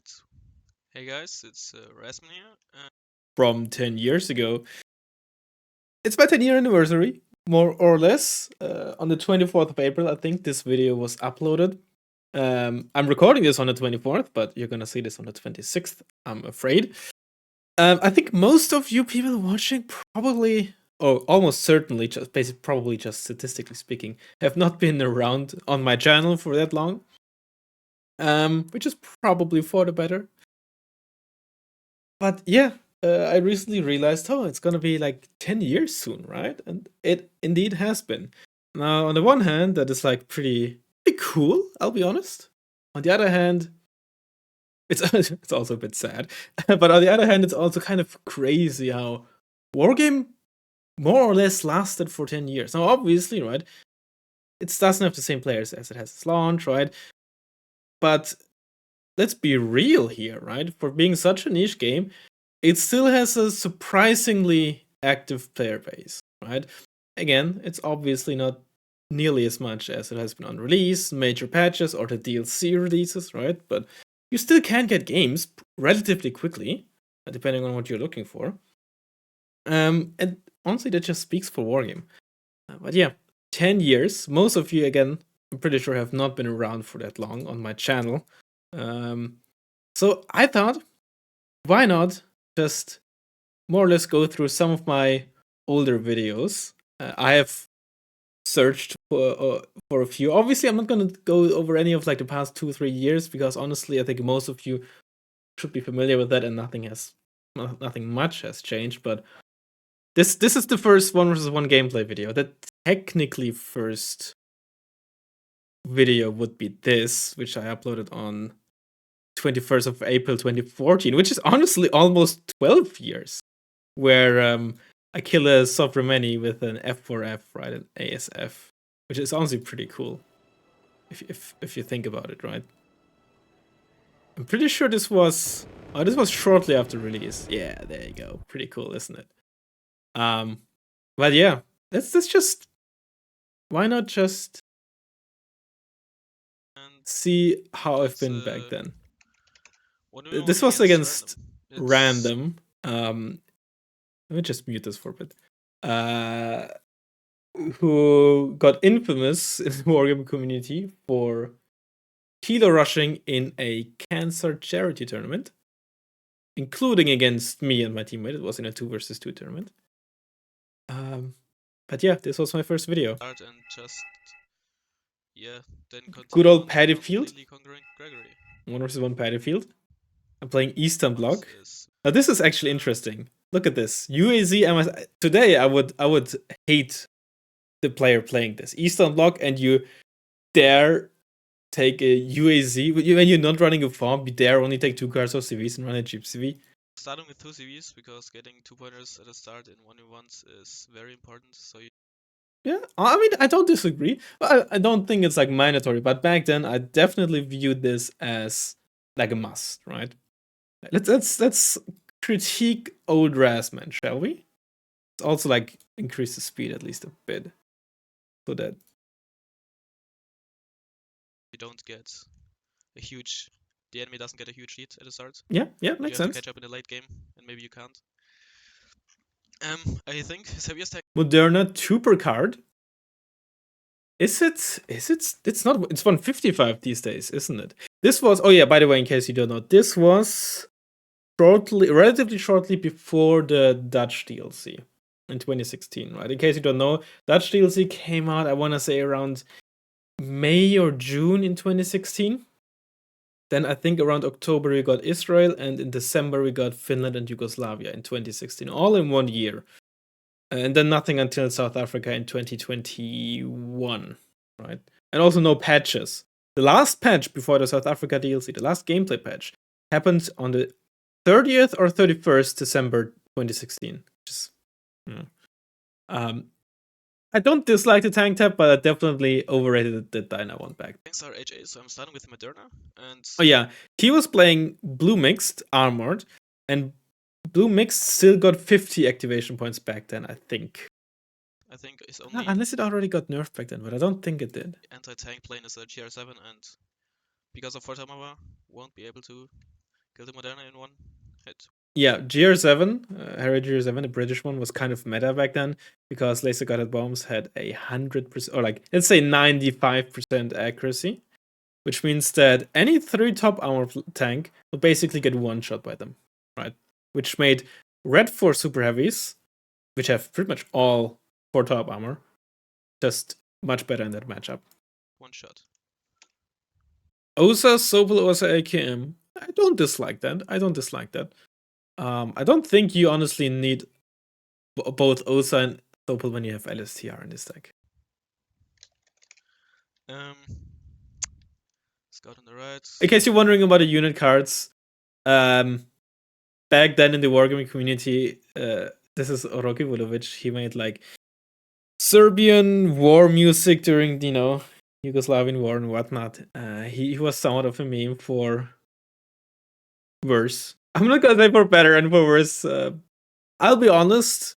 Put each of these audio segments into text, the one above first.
Alright. Hey guys, it's Razzmann here. From 10 years ago. It's my 10-year anniversary, more or less. On the 24th of April, I think this video was uploaded. I'm recording this on the 24th, but you're gonna see this on the 26th, I'm afraid. I think most of you people watching probably, or almost certainly, probably just statistically speaking, have not been around on my channel for that long. Which is probably for the better. But yeah, I recently realized, it's gonna be like 10 years soon, right? And it indeed has been. Now, on the one hand, that is like pretty cool, I'll be honest. On the other hand, it's it's also a bit sad. But on the other hand, it's also kind of crazy how Wargame more or less lasted for 10 years. Now, obviously, right, it doesn't have the same players as it has its launch, right? But let's be real here, right? For being such a niche game, it still has a surprisingly active player base, right? Again, it's obviously not nearly as much as it has been on release, major patches, or the DLC releases, right? But you still can get games relatively quickly, depending on what you're looking for. And honestly, that just speaks for Wargame. But yeah, 10 years. Most of you, again, I'm pretty sure have not been around for that long on my channel. So I thought, why not just more or less go through some of my older videos. I have searched for a few. Obviously, I'm not going to go over any of like the past 2-3 years because honestly, I think most of you should be familiar with that, and nothing much has changed. But this is the first 1v1 gameplay video. The technically first video would be this, which I uploaded on 21st of April 2014, which is honestly almost 12 years. Where I kill a Sovrameni with an F4F, right, an ASF, which is honestly pretty cool, if you think about it, right? I'm pretty sure this was shortly after release. Yeah, there you go. Pretty cool, isn't it? But yeah, let's just, why not just see how I've been back then. This was against random. Let me just mute this for a bit. Who got infamous in the Wargame community for kilo rushing in a cancer charity tournament, including against me and my teammate. It was in a 2 versus 2 tournament. But yeah, this was my first video. Good old Paddy Field. 1 versus 1 Paddy Field. I'm playing Eastern Bloc. Now this is actually interesting. Look at this. UAZ. Today I would hate the player playing this Eastern Bloc, and you dare take a UAZ when you're not running a farm. You dare only take 2 cards of CVs and run a cheap CV. Starting with 2 CVs because getting 2 pointers at the start in 1v1s is very important. So yeah, I mean, I don't disagree. I don't think it's like mandatory, but back then I definitely viewed this as like a must, right? Let's critique old Razzmann, shall we? It's also like increase the speed at least a bit, so that you don't get a huge. The enemy doesn't get a huge lead at the start. Yeah, makes sense. You have to catch up in the late game, and maybe you can't. I think Xavier's tech. Moderna 2 per card. Is it? It's not. It's 155 these days, isn't it? This was. Oh yeah. By the way, in case you don't know, this was relatively shortly before the Dutch DLC in 2016, right? In case you don't know, Dutch DLC came out, I want to say around May or June in 2016. Then I think around October we got Israel, and in December we got Finland and Yugoslavia in 2016, all in 1 year. And then nothing until South Africa in 2021, right? And also no patches. The last patch before the South Africa DLC, the last gameplay patch, happened on the 30th or 31st December 2016. Which is, I don't dislike the tank tab, but I definitely overrated the Dyna one back. Thanks are HA, so I'm starting with Moderna. And oh yeah, he was playing blue mixed armored, and blue mixed still got 50 activation points back then, I think. I think it's only unless it already got nerfed back then, but I don't think it did. Anti-tank plane is a GR7, and because of Fortamava, won't be able to Kill the Moderna in one hit. Yeah, GR7, Harry GR7, the British one, was kind of meta back then because laser guided bombs had 100%, or like, let's say 95% accuracy, which means that any 3 top armor tank will basically get one shot by them, right? Which made Red 4 super heavies, which have pretty much all 4 top armor, just much better in that matchup. One shot. Osa, Sobel, Osa, AKM. I don't dislike that. I don't think you honestly need both Osa and Sobel when you have LSTR in this deck. Scout on the right. In case you're wondering about the unit cards, back then in the Wargame community, this is Oroki Vulovic. He made like Serbian war music during, Yugoslavian war and whatnot. He was somewhat of a meme for worse. I'm not gonna say for better and for worse. I'll be honest,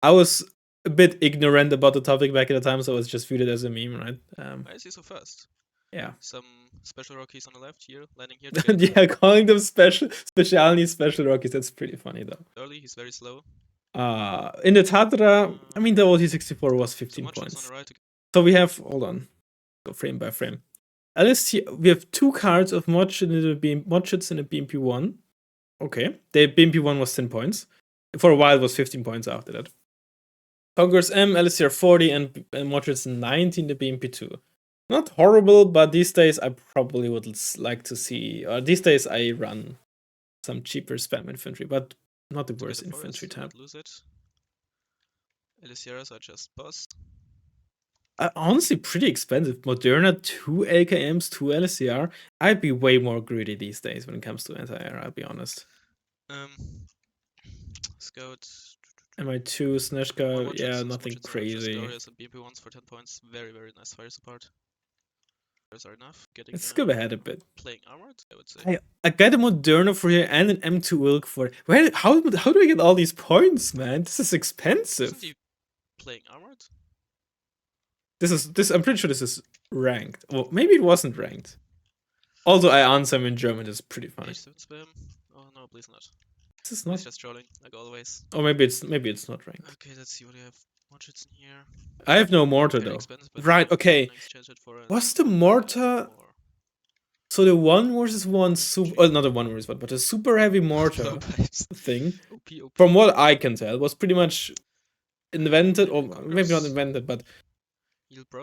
I was a bit ignorant about the topic back at the time, so I was just viewed it as a meme, right? I see so fast. Yeah. Some special Rockies on the left here, landing here. Yeah, calling them special Rockies, that's pretty funny though. Early, he's very slow. In the Tatra, I mean, the OT64 was 15 points. Right. So we have, hold on, go frame by frame. At least we have 2 cards of Modshits in the BMP1. Okay, the BMP1 was 10 points. For a while, it was 15 points after that. Conquerors M, LSTR 40, and Modshits 19 in the BMP2. Not horrible, but these days I probably would like to see, or these days I run some cheaper spam infantry, but not the worst infantry type. Lose it. LSTRs are just boss. Honestly, pretty expensive. Moderna, 2 AKMs, 2 LSCR. I'd be way more greedy these days when it comes to anti-air, I'll be honest. Scout. MI2, Snezhka, yeah, nothing crazy. BP1s for 10 points. Very, very nice fire support. Are enough. Let's skip ahead a bit. Playing armored, I would say. I got a Moderna for here and an M2 Wilk for it. How do I get all these points, man? This is expensive. Isn't he playing armored? I'm pretty sure this is ranked. Well, maybe it wasn't ranked. Also, I answer him in German. It's pretty funny. Spam. Oh no, please not. This is not. He's just trolling, like always. Or maybe it's not ranked. Okay, let's see what we have. Modshits in here. I have no mortar though. Right, okay. Was the mortar? So the 1v1 super, not a 1v1, but a super heavy mortar thing, from what I can tell, was pretty much invented, or maybe not invented, but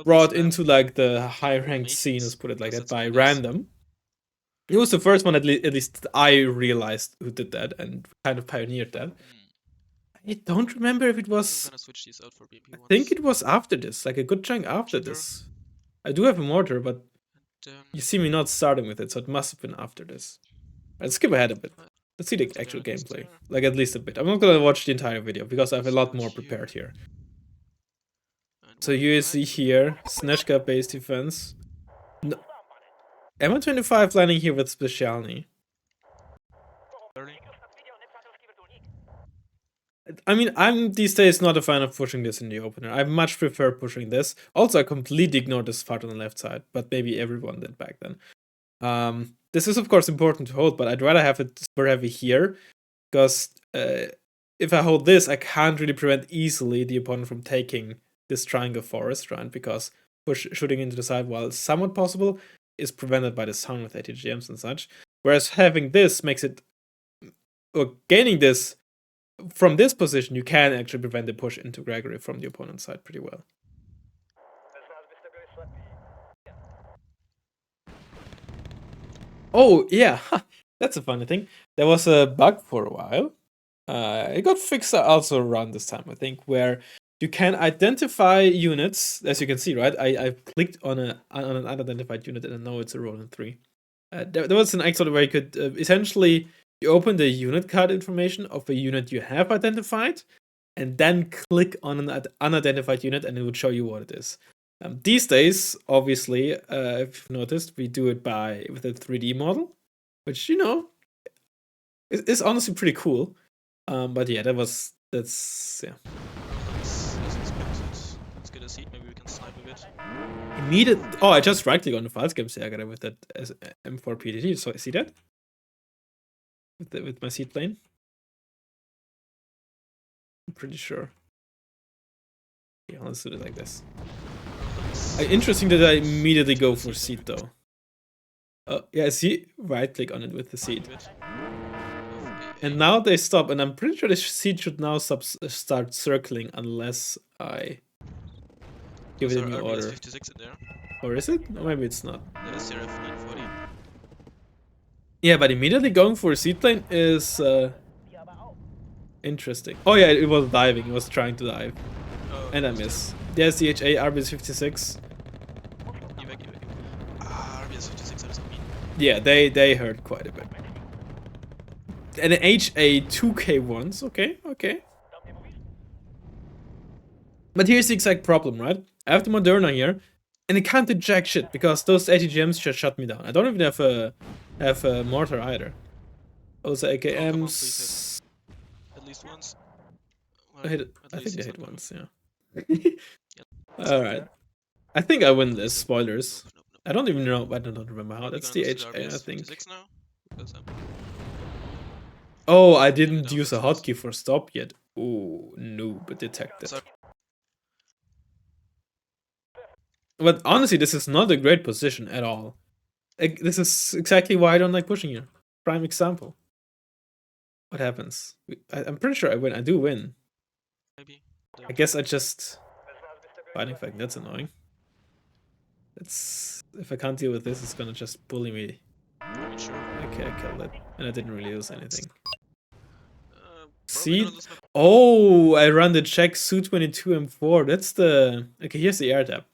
brought into like the high ranked scene, let's put it like that, by random. It was the first one, at least I realized, who did that and kind of pioneered that. I don't remember if it was. I'm gonna switch these out for BMP1s. I think it was after this, like a good chunk after this. I do have a mortar, but you see me not starting with it, so it must have been after this. Let's skip ahead a bit. Let's see the actual gameplay, like at least a bit. I'm not gonna watch the entire video because I have a lot more prepared here. So USC here, Snezhka base defense. No. M25 landing here with Specialny. I mean, I'm these days not a fan of pushing this in the opener. I much prefer pushing this. Also, I completely ignored this part on the left side, but maybe everyone did back then. This is, of course, important to hold, but I'd rather have it super heavy here, because if I hold this, I can't really prevent easily the opponent from taking this triangle forest, right? Because shooting into the side, while somewhat possible, is prevented by the sound with ATGMs and such. Whereas having this makes it, or gaining this from this position, you can actually prevent the push into Gregory from the opponent's side pretty well. Oh, yeah, that's a funny thing. There was a bug for a while. It got fixed also around this time, I think, where you can identify units, as you can see, right? I clicked on an unidentified unit and I know it's a Roland 3. There was an exploit where you could essentially, you open the unit card information of a unit you have identified, and then click on an unidentified unit, and it would show you what it is. These days, obviously, if you've noticed, we do it with a 3D model, which is honestly pretty cool. But yeah, that's yeah. Let's get a seat. Maybe we can snipe a bit. Oh, I just right click on the Falscam Serger with that as M4 PDT. So see that? with my seed plane. I'm pretty sure. Yeah, let's do it like this. Interesting that I immediately go for seed though. Yeah, see, right click on it with the seed. And now they stop, and I'm pretty sure the seed should now start circling unless I give it a new order. 56 in there. Or is it? Or maybe it's not. There's your F940. Yeah, but immediately going for a seed plane is interesting. Oh yeah, it was diving. It was trying to dive. Oh, And I miss. There's the HA RBS56. RBS56 are so mean. Yeah, they hurt quite a bit. And an HA2K1s. Okay. But here's the exact problem, right? I have the Moderna here, and it can't do jack shit because those ATGMs just shut me down. I don't even have a mortar either. Those AKMs. At least once. Well, I think they hit once, yeah. Alright. I think I win this, spoilers. Nope. I don't even know, I don't remember how. That's the HA, I think. Now, because Oh, I didn't use a hotkey for stop yet. Oh, noob detected. But honestly, this is not a great position at all. This is exactly why I don't like pushing here. Prime example. What happens? I'm pretty sure I win. I do win. maybe. I guess I just... Fighting fact, that's annoying. It's... If I can't deal with this, it's gonna just bully me. Sure. Okay, I killed it. And I didn't really lose anything. See? Oh, I run the check Su-22 M4. That's the... Okay, here's the air tab.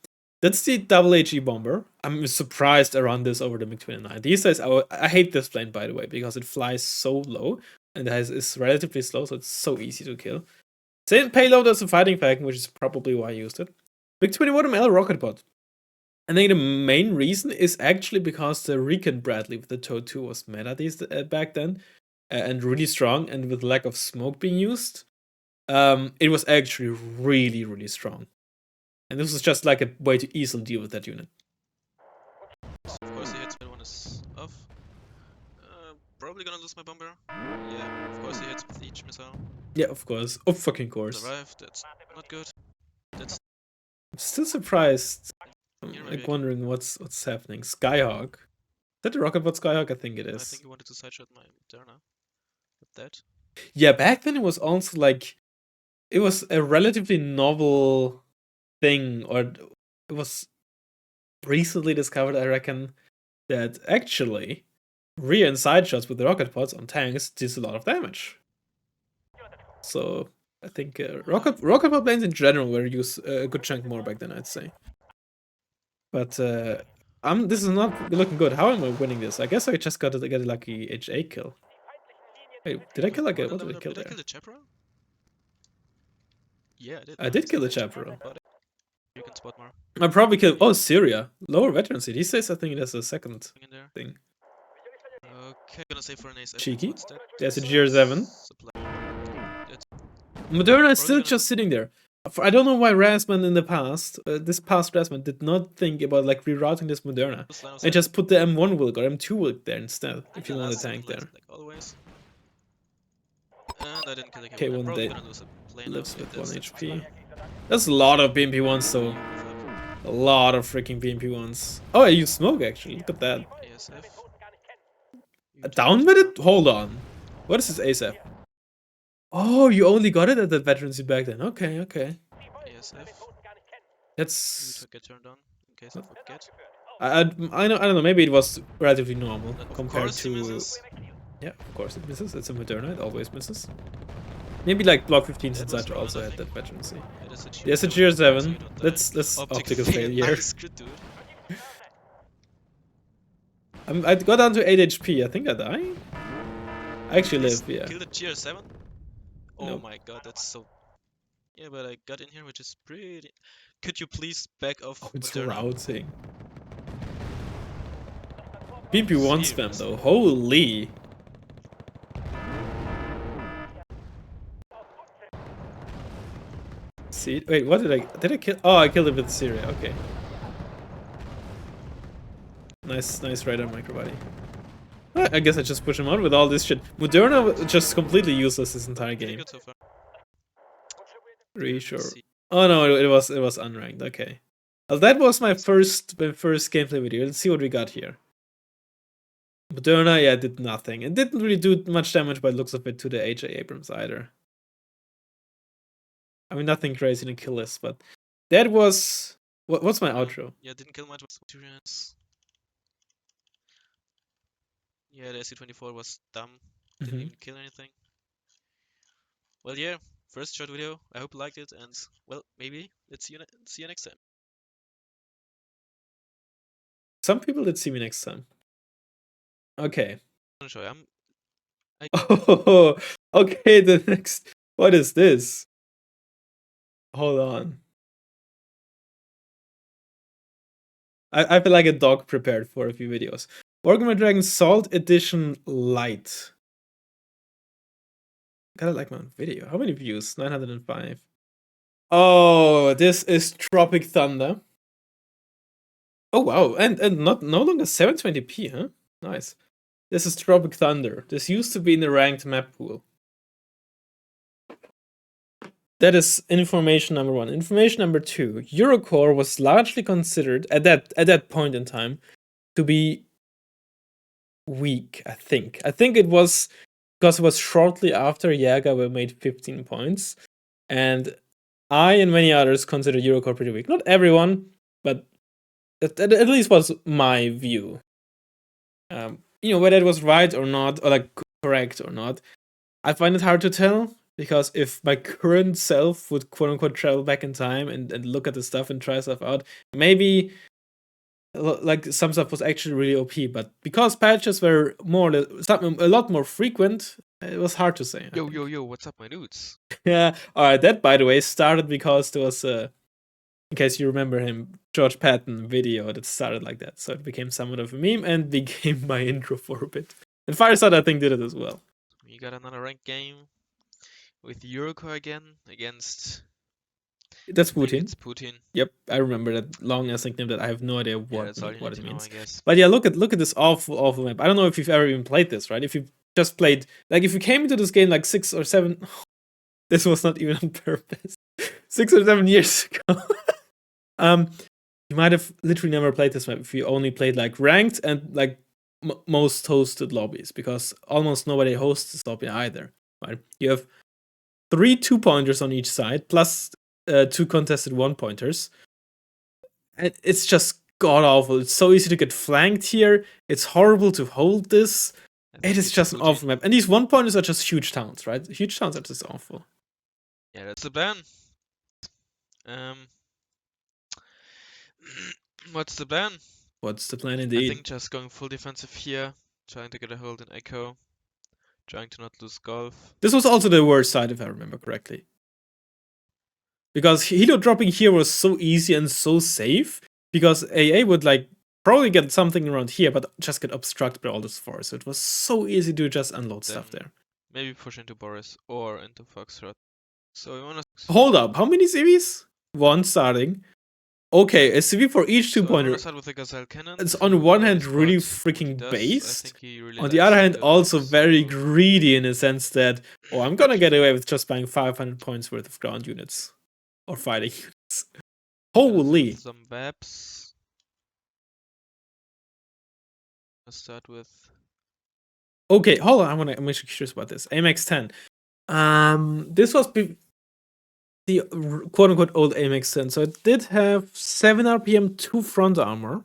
That's the double HE bomber. I'm surprised I run this over the MiG-29. These days, I hate this plane, by the way, because it flies so low and is relatively slow, so it's so easy to kill. Same payload as the fighting falcon, which is probably why I used it. MiG-21ML rocket pod. I think the main reason is actually because the Recon Bradley with the TOW 2 was meta back then, and really strong, and with lack of smoke being used, it was actually really, really strong. And this was just like a way to easily deal with that unit. Of course he hits when one is off. Probably gonna lose my bomber. Yeah, of course he hits with each missile. Yeah, of course. Of fucking course. Survived, that's not good. That's... I'm still surprised. I'm like wondering what's happening. Skyhawk. Is that the rocket bot Skyhawk? I think it is. I think he wanted to sideshot my Moderna. With that. Yeah, back then it was also like... It was a relatively novel thing, or it was recently discovered, I reckon, that actually rear and side shots with the rocket pods on tanks does a lot of damage. So I think rocket pod planes in general were used a good chunk more back then, I'd say. But this is not looking good. How am I winning this? I guess I just got to get a lucky HA kill. Wait, did I kill like what did I kill there? Did I kill the chaperone? Yeah, I did. I did kill the chaperone. You can spot more. I probably killed... Oh, Syria. Lower veterancy. These days I think it has a second thing. Okay, gonna say for an ace. Cheeky. There's a GR7. Moderna is still just sitting there. I don't know why Razzmann in the past, this past Razzmann, did not think about like rerouting this Moderna. They just put the M1 Wilk or M2 Wilk there instead, if you want a tank there. Like always. And I didn't kill the K1 K1 lives with 1 HP. That's a lot of BMP1s though. A lot of freaking BMP1s. Oh, I used smoke actually. Look at that. Down with it? Hold on. What is this ASAP? Oh, you only got it at the veterancy back then. Okay. That's... Get turned on in case I forget. I don't know. Maybe it was relatively normal compared to... Yeah, of course it misses. It's a Moderna. It always misses. Maybe like Block 15s and such also had that veterancy. There's a GR7. Let's optical failure. I got down to 8 HP. I think I die. I actually live, yeah. Kill the GR7? Oh Nope. my god, that's so... Yeah, but I got in here, which is pretty... Could you please back off? Oh, it's Moderna? routing. BMP1 spam though. Holy. See, wait, what did I kill? Oh, I killed it with Syria. Okay. Nice radar microbody. I guess I just push him out with all this shit. Moderna was just completely useless this entire Pretty game. good so far. Really sure. See. Oh no, it was unranked. Okay. Well, that was my first gameplay video. Let's see what we got here. Moderna, yeah, did nothing. It didn't really do much damage by the looks of it to the H.A. Abrams either. I mean, nothing crazy to kill this, but that was... What's my outro? Yeah, didn't kill much. Yeah, the SC-24 was dumb. Didn't even kill anything. Well, yeah, first short video. I hope you liked it, and well, maybe let's see you next time. Some people did see me next time. Okay. I'm sure Oh, okay. The next. What is this? Hold on. I feel like a dog prepared for a few videos. Wargame Dragon Salt Edition Light. Gotta like my own video. How many views? 905. Oh, this is Tropic Thunder. Oh wow, and no longer 720p, huh? Nice. This is Tropic Thunder. This used to be in the ranked map pool. That is information number 1. Information number 2. Eurocore was largely considered at that point in time to be weak, I think. I think it was because it was shortly after Jaeger made 15 points. And I and many others consider Eurocore pretty weak. Not everyone, but at least was my view. Whether it was right or not, or like correct or not, I find it hard to tell. Because if my current self would quote-unquote travel back in time and look at the stuff and try stuff out, maybe like some stuff was actually really OP. But because patches were a lot more frequent, it was hard to say. Yo, what's up, my dudes? Yeah, alright, that by the way started because there was in case you remember him, George Patton video that started like that. So it became somewhat of a meme and became my intro for a bit. And Fireside, I think, did it as well. We got another ranked game. With Eurocore again against. That's Putin. It's Putin. Yep, I remember that long ass nickname that I have no idea what it means. I guess. But yeah, look at this awful map. I don't know if you've ever even played this, right? If you've just played, like, if you came into this game like 6 or 7, this was not even on purpose. 6 or 7 years ago, you might have literally never played this map if you only played like ranked and like most hosted lobbies, because almost nobody hosts this lobby either. Right? You have 3 2-pointers on each side, plus 2 contested 1-pointers. And it's just god-awful. It's so easy to get flanked here. It's horrible to hold this. It is just an awful map. And these 1-pointers are just huge towns, right? Huge towns are just awful. Yeah, that's the plan. What's the plan? What's the plan indeed? I think just going full defensive here, trying to get a hold in Echo. Trying to not lose golf. This was also the worst side, if I remember correctly. Because helo dropping here was so easy and so safe. Because AA would like probably get something around here, but just get obstructed by all this force. So it was so easy to just unload stuff there. Maybe push into Boris or into Foxtrot. So we wanna hold up, how many CVs? 1 starting. Okay, a CV for each 2-pointer. It's on one hand really freaking based. On the other hand, also very greedy in the sense that, oh, I'm gonna get away with just buying 500 points worth of ground units. Or fighting units. Holy! Some Vaps. Let's start with. Okay, hold on. I'm actually curious about this. AMX 10. This was the quote-unquote old AMX 10. So it did have 7 RPM, 2 front armor.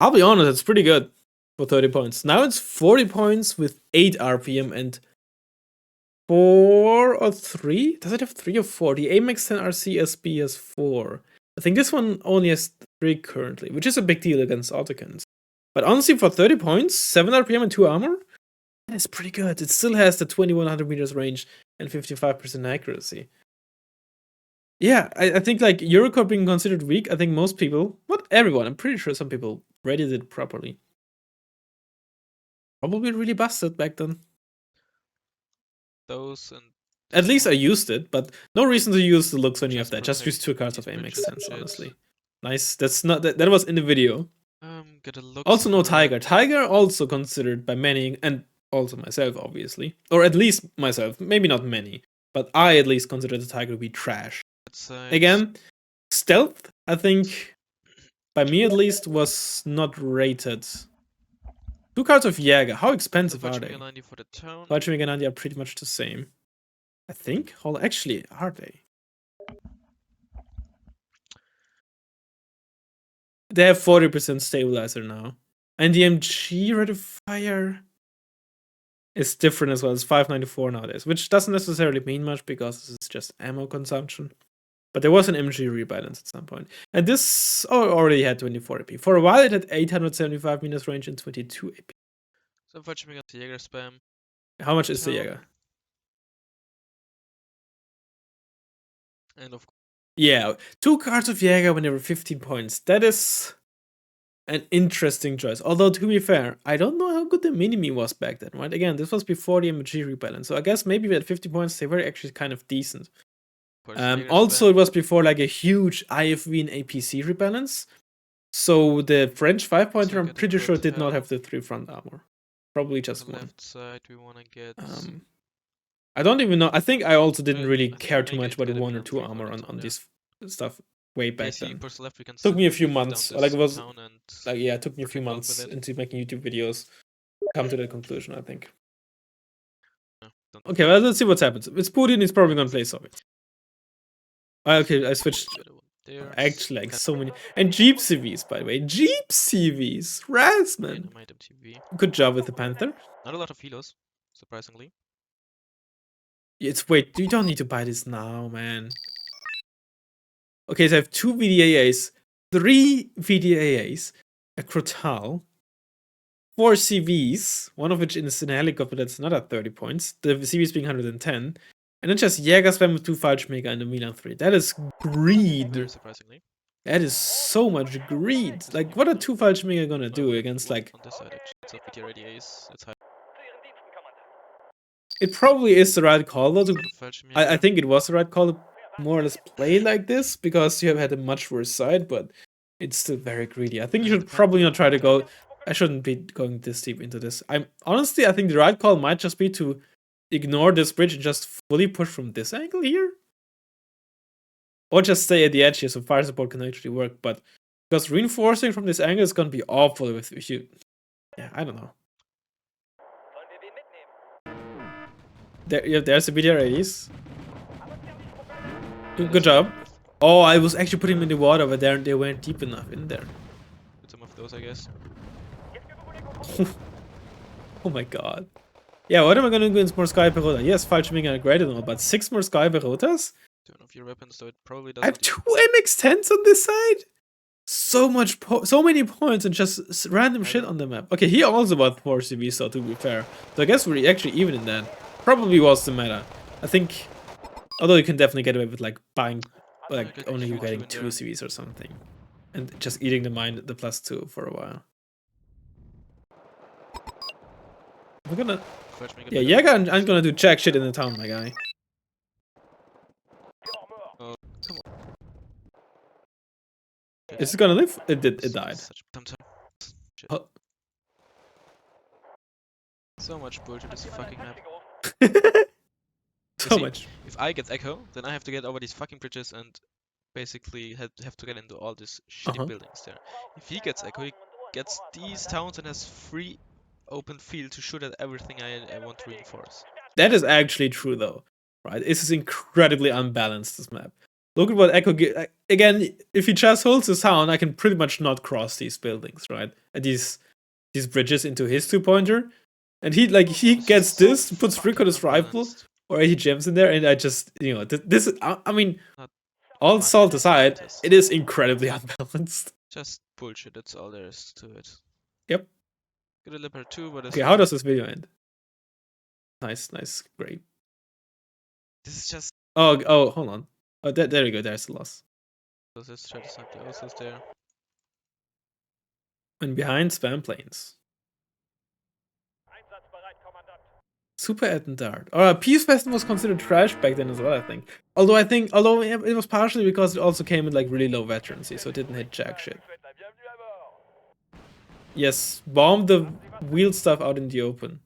I'll be honest, it's pretty good for 30 points. Now it's 40 points with 8 RPM and 4 or 3? Does it have 3 or 4? The AMX 10 RC SB has 4. I think this one only has 3 currently, which is a big deal against autocans. But honestly, for 30 points, 7 RPM and 2 armor, that is pretty good. It still has the 2100 meters range and 55% accuracy. Yeah, I think like Eurocore being considered weak, I think most people, not everyone, I'm pretty sure some people rated it properly. Probably really busted back then. Those and at least I used it, but no reason to use the looks when you have that. Just use 2 cards of AMX sense, honestly. Nice. That's not that was in the video. Gotta look. Also, no Tiger. Tiger also considered by many, and also myself, obviously, or at least myself. Maybe not many, but I at least consider the Tiger to be trash. Again, stealth, I think, by me at least, was not rated. 2 cards of Jäger. How expensive are they? Fallschirmjäger and 90 are pretty much the same. I think. Hold, actually, are they? They have 40% stabilizer now. And the MG rate of fire is different as well. It's 594 nowadays, which doesn't necessarily mean much because this is just ammo consumption. But there was an MG rebalance at some point. And this already had 24 AP. For a while, it had 875 meters range and 22 AP. So Fallschirmjäger Jäger spam. How much is the Jäger? And of course. Yeah, 2 cards of Jäger when they were 15 points. That is an interesting choice. Although, to be fair, I don't know how good the mini-me was back then, right? Again, this was before the MG rebalance. So I guess maybe at 50 points, they were actually kind of decent. Also, it was before like a huge IFV and APC rebalance. So the French 5-pointer, I'm pretty sure, did not have the 3 front armor. Probably just one. Left side, we want to get. I don't even know. I think I also didn't really care too much about the 1 or 2 armor on this stuff way back then. Took me a few months. Like it was like it took me a few months into making YouTube videos. Come to that conclusion, I think. Okay, well, let's see what's happened. With Putin, he's probably gonna play Soviet. Okay, I switched. Actually, like so many. And Jeep CVs, by the way. Jeep CVs! Razzmann! Good job with the Panther. Not a lot of healers, surprisingly. Wait, you don't need to buy this now, man. Okay, so I have 2 VDAAs, 3 VDAAs, a Crotal, 4 CVs, one of which is in a helicopter, that's another 30 points, the CVs being 110, and then just Jäger spam with 2 Fallschirmjäger and a Milan 3. That is greed. Very surprisingly. That is so much greed. Like, what are 2 Fallschirmjäger gonna do against, like... On this side, actually. So VDAAs, it's high. It probably is the right call, though. I think it was the right call to more or less play like this, because you have had a much worse side, but it's still very greedy. I think you should probably not try to go... I shouldn't be going this deep into this. Honestly, I think the right call might just be to ignore this bridge and just fully push from this angle here. Or just stay at the edge here so fire support can actually work, but... Because reinforcing from this angle is gonna be awful if you... Yeah, I don't know. There's the BDR80s. Good job. Oh, I was actually putting them in the water, but they weren't deep enough in there. Put some of those, I guess. Oh my god. Yeah, what am I gonna do with more Sky Perota? Yes, Fallschirmjäger are great and all, but 6 more Sky Perotas? Turn off your weapons, so it probably doesn't. I have 2 MX-10s on this side? So many points and just random shit on the map. Okay, he also bought 4 CVs, so to be fair. So I guess we're actually even in that. Probably was the meta. I think, although you can definitely get away with like buying, like only you getting 2 CVs or something, and just eating the +2 for a while. We're gonna, yeah, Jäger aren't gonna do jack shit in the town, my guy. Oh, come on. Is it gonna live? It did. It died. Oh. So much bullshit this fucking map. So much. If I get Echo, then I have to get over these fucking bridges and basically have to get into all these shitty buildings there. If he gets Echo, he gets these towns and has free open field to shoot at everything I want to reinforce. That is actually true though, right? This is incredibly unbalanced, this map. Look at what Echo again, if he just holds his town, I can pretty much not cross these buildings, right? And these bridges into his 2-pointer. And he gets this, puts Rick on his rifle, or he jams in there, and I just, this is, I mean, all salt aside, it is incredibly unbalanced. Just bullshit, that's all there is to it. Yep. Good a Leopard 2, but okay, how does this video end? Nice, great. This is just... Oh, hold on. Oh, there we go, there's the loss. So let's try to snipe the Osos there. And behind, spam planes. Super Attendant. Peace Western was considered trash back then as well, I think. Although it was partially because it also came with like really low veterancy, so it didn't hit jack shit. Yes, bomb the wheel stuff out in the open.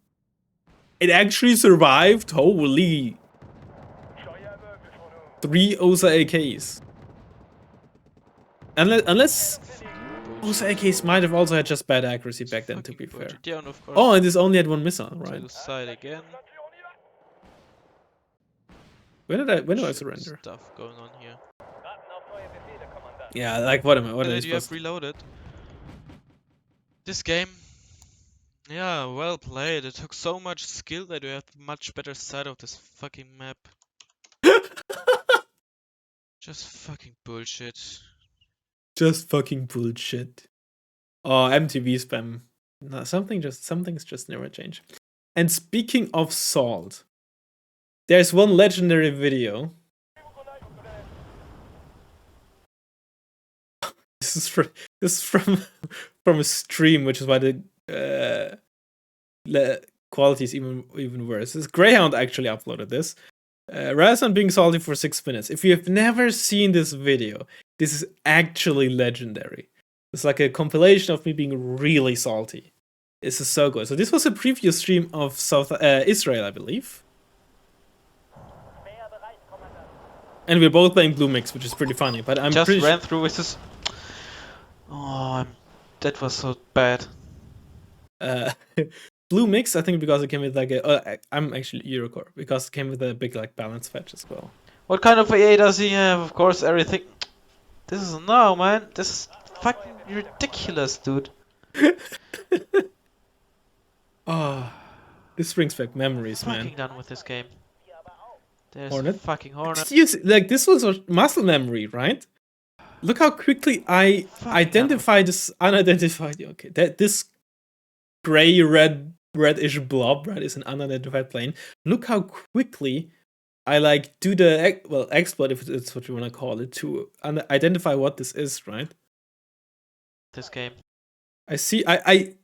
It actually survived. Holy. 3 OSA AKs. Unless OSA AKs might have also had just bad accuracy back then, to be fair. Yeah, and of course. Oh, and this only had one missile, right? To side again. When do I surrender? Stuff going on here. Yeah, like what am I? What And are then you you have supposed to? reloaded. This game, yeah, well played. It took so much skill that you have much better side of this fucking map. Just fucking bullshit. Just fucking bullshit. Oh, MTV spam. No, something's just never changed. And speaking of salt, there's one legendary video. This is from from a stream, which is why the quality is even worse. This Greyhound actually uploaded this. Razzmann being salty for 6 minutes. If you have never seen this video, this is actually legendary. It's like a compilation of me being really salty. This is so good. So this was a previous stream of South Israel, I believe. And we're both playing Blue Mix, which is pretty funny. But I'm just ran through with this. Oh, that was so bad. Blue Mix, I think, because it came with like a. I'm actually Eurocore because it came with a big like balance fetch as well. What kind of AA does he have? Of course, everything. This is no, man. This is fucking ridiculous, dude. Oh, this brings back memories, man. Fucking done with this game. There's Hornet? fucking Hornet. Like this was a muscle memory, right? Look how quickly I identify this unidentified. Okay, this gray reddish blob, right, is an unidentified plane. Look how quickly I like do the exploit, if it's what you want to call it, to identify what this is, right? This game. I see. I.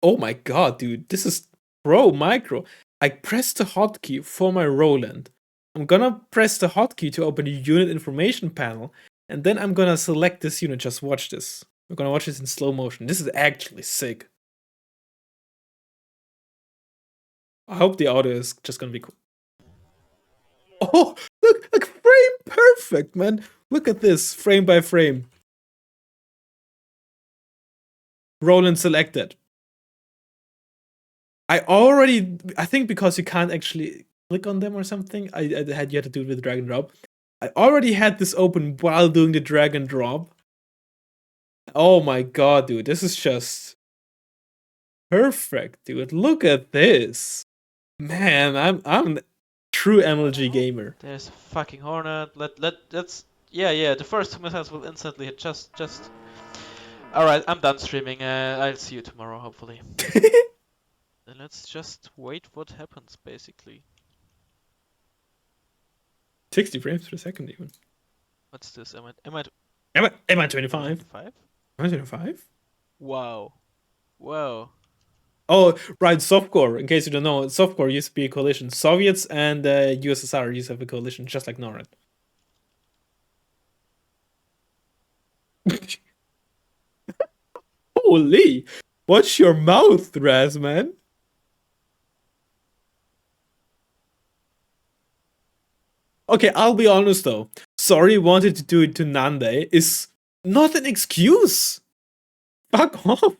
Oh my god, dude! This is pro micro. I press the hotkey for my Roland. I'm gonna press the hotkey to open the unit information panel, and then I'm gonna select this unit. Just watch this. We're gonna watch this in slow motion. This is actually sick. I hope the audio is just gonna be cool. Oh, look, like frame perfect, man. Look at this, frame by frame. Roland selected. I think because you can't actually click on them or something, you had to do it with drag and drop. I already had this open while doing the drag and drop. Oh my god, dude, this is just perfect, dude. Look at this. Man, I'm a true MLG gamer. There's a fucking Hornet. Let's yeah, the first 2 missiles will instantly hit just Alright, I'm done streaming. I'll see you tomorrow, hopefully. And let's just wait what happens, basically. 60 frames per second, even. What's this? Am I 25? 5? Am I 25? Wow. Oh, right, Softcore. In case you don't know, Softcore used to be a coalition. Soviets and USSR used to have a coalition, just like NORAD. Holy! Watch your mouth, Razzmann. Okay, I'll be honest though. Sorry wanted to do it to Nande is not an excuse. Fuck off.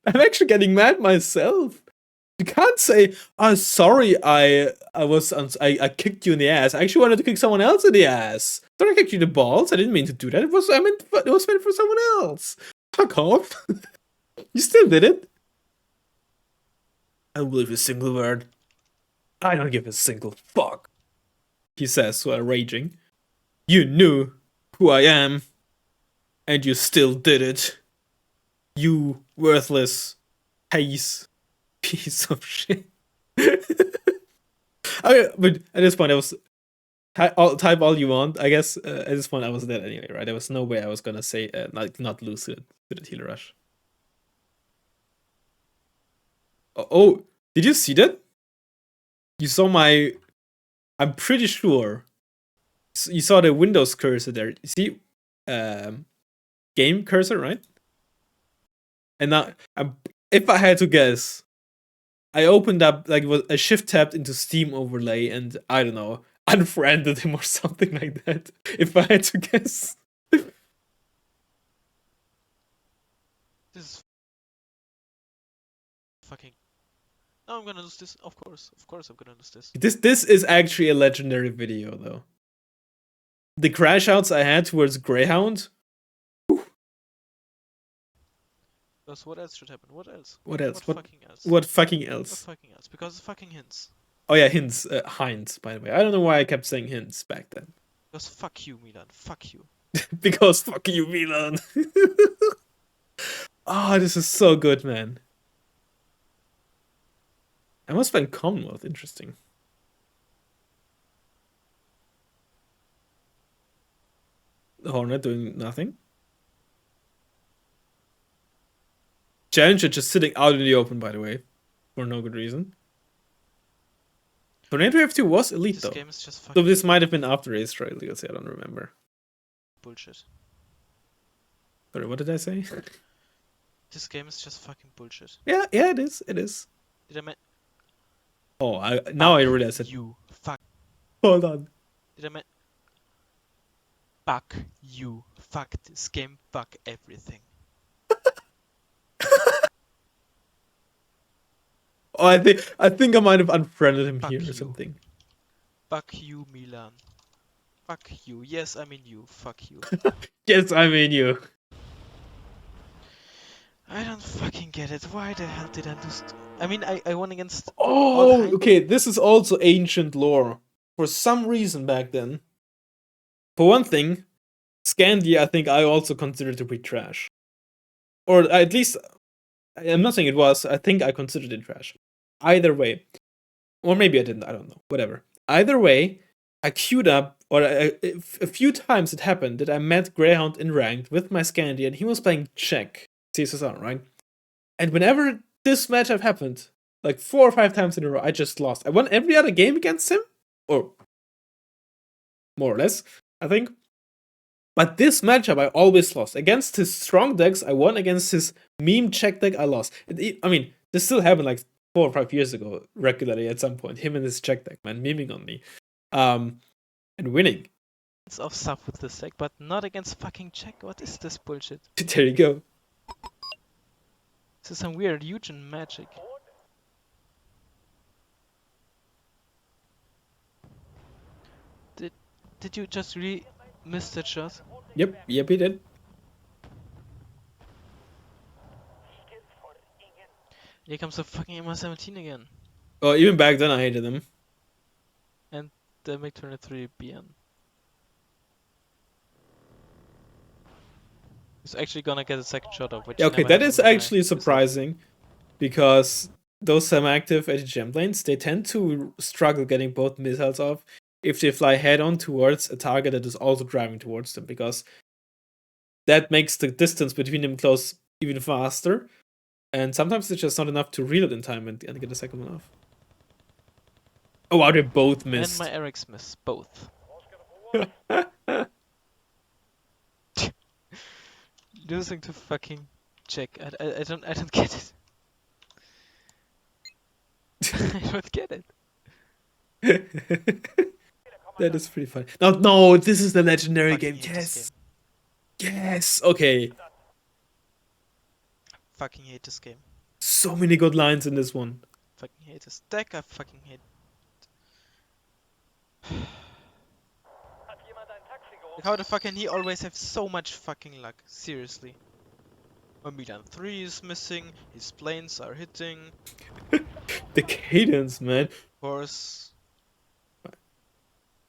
I'm actually getting mad myself. You can't say, "Oh, sorry, I kicked you in the ass." I actually wanted to kick someone else in the ass. Sorry, I kicked you in the balls. I didn't mean to do that. It was meant for someone else. Fuck off. You still did it. I don't believe a single word. I don't give a single fuck. He says while raging. You knew who I am, and you still did it. You worthless piece of shit. But at this point, I was type all you want. I guess at this point, I was dead anyway, right? There was no way I was gonna say not lose to the heal rush. Oh, did you see that? You saw my. I'm pretty sure you saw the Windows cursor there. You see, game cursor, right? And now, if I had to guess, I opened up like a shift tapped into Steam overlay, and I don't know, unfriended him or something like that. If I had to guess. This is fucking. No, I'm gonna lose this. Of course, I'm gonna lose this. This is actually a legendary video, though. The crash outs I had towards Greyhound. Because what else should happen? What else? What else? What fucking else? What fucking else? What fucking else? Because fucking hints. Oh yeah, Hints. Heinz, by the way. I don't know why I kept saying Hints back then. Because fuck you, Milan. Fuck you. Because fuck you, Milan. Oh, this is so good, man. I must play Commonwealth. Interesting. The Hornet doing nothing. Challenger just sitting out in the open, by the way, for no good reason. Tornado F2 was elite, This though. game is just So fucking this might have been after Ace Trial Legacy, I don't remember. bullshit. Sorry, what did I say? This game is just fucking bullshit. Yeah, it is. It is. Did I mean? Oh, now I realize it. You fuck. Hold on. Did I mean? Fuck you. Fuck this game. Fuck everything. Oh, I think I might have unfriended him Fuck here you. or something. Fuck you, Milan. Fuck you. Yes, I mean you. Fuck you. Yes, I mean you. I don't fucking get it. Why the hell did I lose? I mean, I won against. Oh, All okay. This is also ancient lore. For some reason back then. For one thing, Scandia, I think I also considered to be trash. Or at least, I'm not saying it was. I think I considered it trash. Either way. Or maybe I didn't. I don't know. Whatever. Either way, I queued up, or a few times it happened that I met Greyhound in ranked with my Scandia, and he was playing Czech CSSR, right? And whenever this matchup happened, like 4 or 5 times in a row, I just lost. I won every other game against him, or more or less, I think. But this matchup, I always lost. Against his strong decks, I won. Against his meme Czech deck, I lost. I mean, this still happened like 4 or 5 years ago, regularly at some point. Him and his Czech deck, man, memeing on me. And winning. of stuff with this deck, but not against fucking Czech. What is this bullshit? There you go. This is some weird Eugen magic. Did you just really miss that shot? Yep, he did. Here comes the fucking MR17 again. Oh, even back then I hated him. And the MiG-23 BN. He's actually gonna get a second shot of which. Yeah, okay, never that happened is with my actually pistol. surprising. Because those semi-active ATGM lanes, they tend to struggle getting both missiles off if they fly head-on towards a target that is also driving towards them. Because that makes the distance between them close even faster. And sometimes it's just not enough to reload in time and get a second one off. Oh wow, they both missed. And my Erics miss both. Losing to fucking Czech. I don't get it. I don't get it. That is pretty funny. No, this is the legendary Fucking game. hate this Yes. Yes. Okay. Fucking hate this game. So many good lines in this one. Fucking hate this deck. I fucking hate. Like, how the fuck can he always have so much fucking luck? Seriously. My Milan 3 is missing, his planes are hitting. The cadence, man. Of course.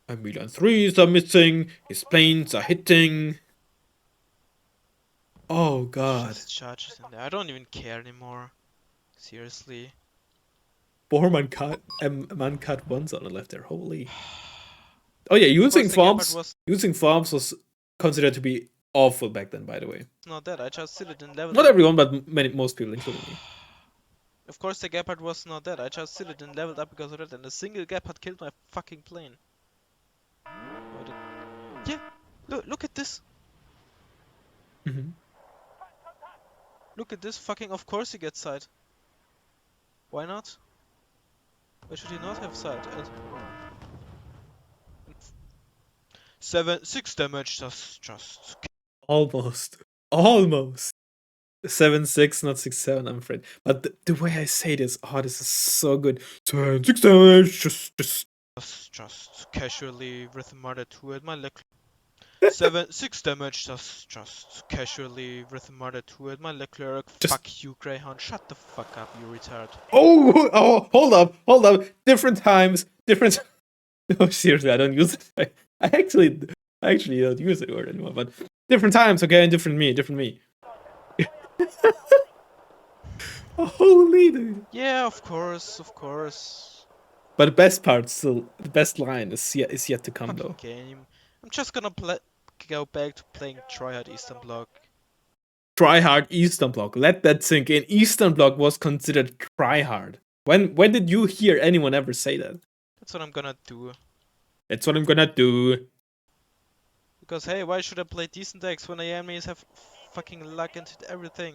My Milan 3s are missing. His planes are hitting. Oh god. Just charges in there. I don't even care anymore. Seriously. 4 man cut ones on the left there. Holy. Oh yeah, Of course using the Gepard farms. was Using farms was considered to be awful back then, by the way. not that. I just still didn't level Not up. everyone, but most people, including me. Of course the Gepard was not that. I just still didn't level up because of that. And a single Gepard killed my fucking plane. Yeah. Look at this. Mm-hmm. Look at this fucking. Of course he gets side. Why not? Why should he not have side? And 6 damage. That's just. Almost. 7-6, not 6-7, I'm afraid. But the way I say this, this is so good. 6 damage, Just casually with Mother 2 at my leg. 6 damage. Just casually with Mother 2 at my Leclerc. Fuck you, Greyhound. Shut the fuck up, you retard. Oh, hold up. Different times, different. No, seriously, I don't use it. I actually don't use the word anymore. But different times, okay, and different me. Holy dude. Yeah, of course. But the best part, still, the best line is yet to come, Fucking though. game. I'm just gonna go back to playing Tryhard Eastern Bloc. Tryhard Eastern Bloc. Let that sink in. Eastern Bloc was considered tryhard. When did you hear anyone ever say that? That's what I'm gonna do. Because hey, why should I play decent decks when the enemies have fucking luck and hit everything?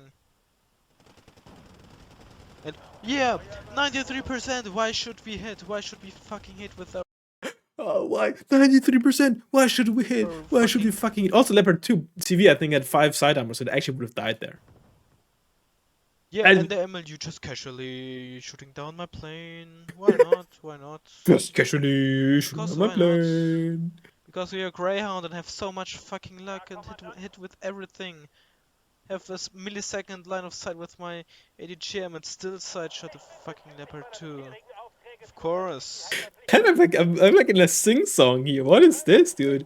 And yeah, 93%. Why should we hit? Why should we fucking hit with our... Oh, why? 93%. Why should we hit? Why should we fucking hit? Also, Leopard 2 CV, I think, had 5 side armor, so it actually would have died there. Yeah, and the MLU just casually shooting down my plane. Why not? Just casually shooting down my plane. Because we are Greyhound and have so much fucking luck and hit with everything. Have this millisecond line of sight with my ADGM and still side shot the fucking Leopard 2. Of course. I'm like in a sing song here. What is this, dude?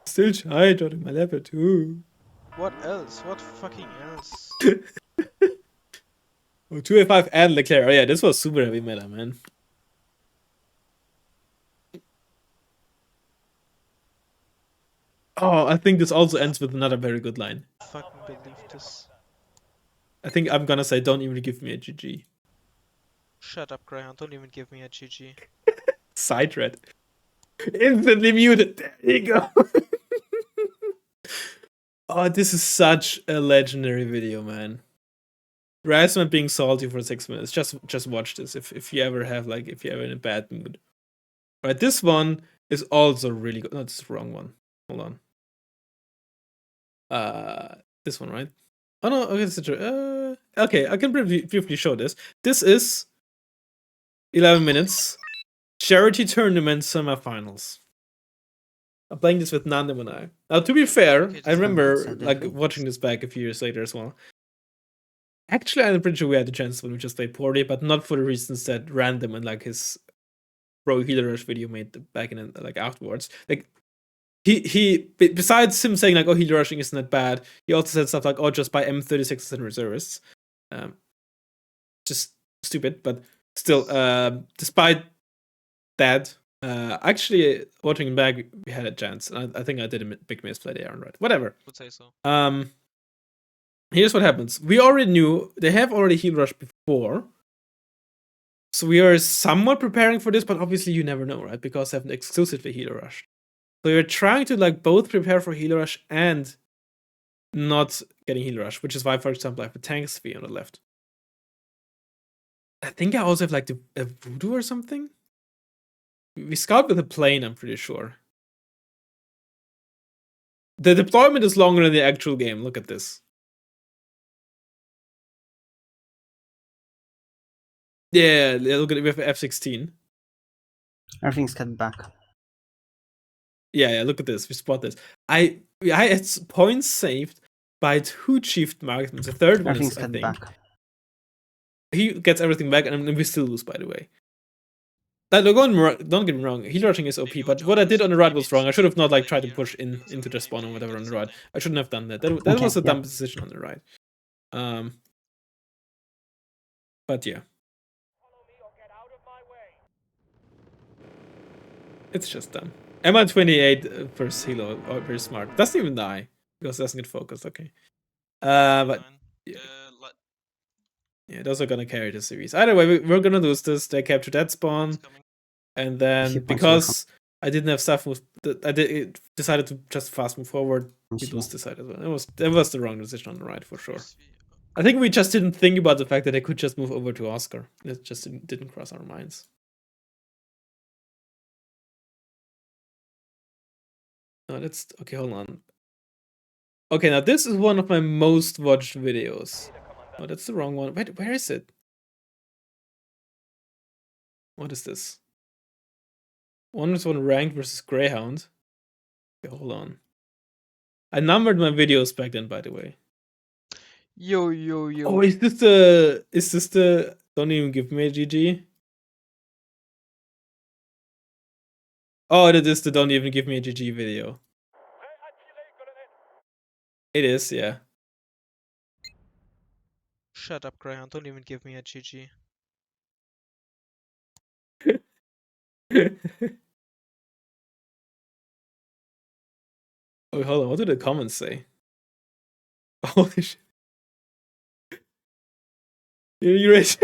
Still shy shotting my Leopard 2. What else? What fucking else? Oh, 2A5 and Leclerc. Oh yeah, this was super heavy meta, man. Oh, I think this also ends with another very good line. Fucking believe this. I think I'm gonna say, don't even give me a GG. Shut up, Greyhound. Don't even give me a GG. Side red. Instantly muted. There you go. Oh, this is such a legendary video, man. Razzmann being salty for 6 minutes. Just watch this if you ever have if you're ever in a bad mood. Right, this one is also really good. No, it's the wrong one. Hold on. This one, right? Oh no, okay, this is okay, I can briefly show this. This is 11 minutes. Charity tournament semifinals. I'm playing this with Nandem and I. Now, to be fair, I remember watching this back a few years later as well. Actually, I'm pretty sure we had the chance when we just played poorly, but not for the reasons that Random and his Pro Healer Rush video made back in afterwards. He besides him saying oh, healer rushing isn't that bad, he also said stuff like, oh, just buy M36s and reservists. Just stupid, but still, despite that, actually watching him back, we had a chance. I think I did a big misplay there, right? Whatever. Would say so. Here's what happens. We already knew they have already heal rushed before. So we are somewhat preparing for this, but obviously you never know, right? Because they haven't exclusively healer rushed. So you're trying to both prepare for healer rush and not getting healer rush, which is why, for example, I have a tank sphere on the left. I think I also have a voodoo or something. We scout with a plane, I'm pretty sure. The deployment is longer than the actual game. Look at this. Yeah, look at it. We have F-16. Everything's cut back. Yeah, look at this. We spot this. I had points saved by 2 chief marksmen. The third one is, I think. Back. He gets everything back, and we still lose, by the way. Don't get me wrong. Heal rushing is OP, but what I did on the right was wrong. I should have not tried to push into the spawn or whatever on the right. I shouldn't have done that. That was a dumb decision on the right. But yeah. It's just dumb. MI28 first helo, very smart. Doesn't even die because it doesn't get focused. Okay. But yeah, those are gonna carry the series. Either way, we're gonna lose this. They capture that spawn, and then because I didn't have stuff move, decided to just fast move forward. We lose this side as well. That was the wrong decision on the right for sure. I think we just didn't think about the fact that they could just move over to Oscar. It just didn't cross our minds. No, that's okay. Hold on. Okay, now this is one of my most watched videos. Oh, that's the wrong one. Wait, where is it? What is this? 1v1 ranked versus Greyhound. Okay, hold on. I numbered my videos back then, by the way. Yo. Oh, is this the don't even give me a GG? Oh, it is the don't even give me a GG video. It is, yeah. Shut up, Greyhound. Don't even give me a GG. Oh, hold on. What do the comments say? Holy shit. You raised.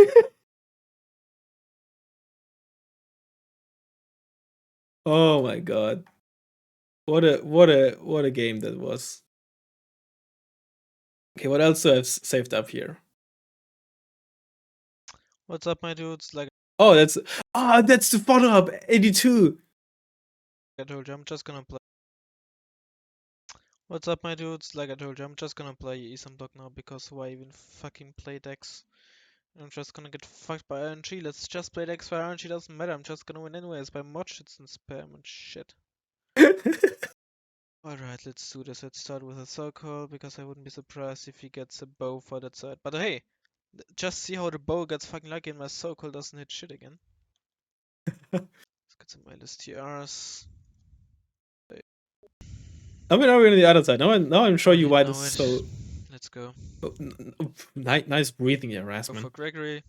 Oh my god. What a game that was. Okay, what else do I have saved up here? What's up, my dudes? Like Oh, that's the follow-up 82. I told you, I'm just gonna play. What's up, my dudes? Like I told you, I'm just gonna play Isam Block now because why even fucking play decks? I'm just gonna get fucked by RNG. Let's just play decks where RNG doesn't matter. I'm just gonna win anyways by mod shits and spam and shit. Alright, let's do this. Let's start with a circle because I wouldn't be surprised if he gets a bow for that side. But hey, just see how the bow gets fucking lucky and my circle doesn't hit shit again. Let's get some LSTRs. I mean, are we on the other side? Now I'm showing you why know this is it. so. Let's go. Oh, nice breathing there, Go Razzmann. for Gregory.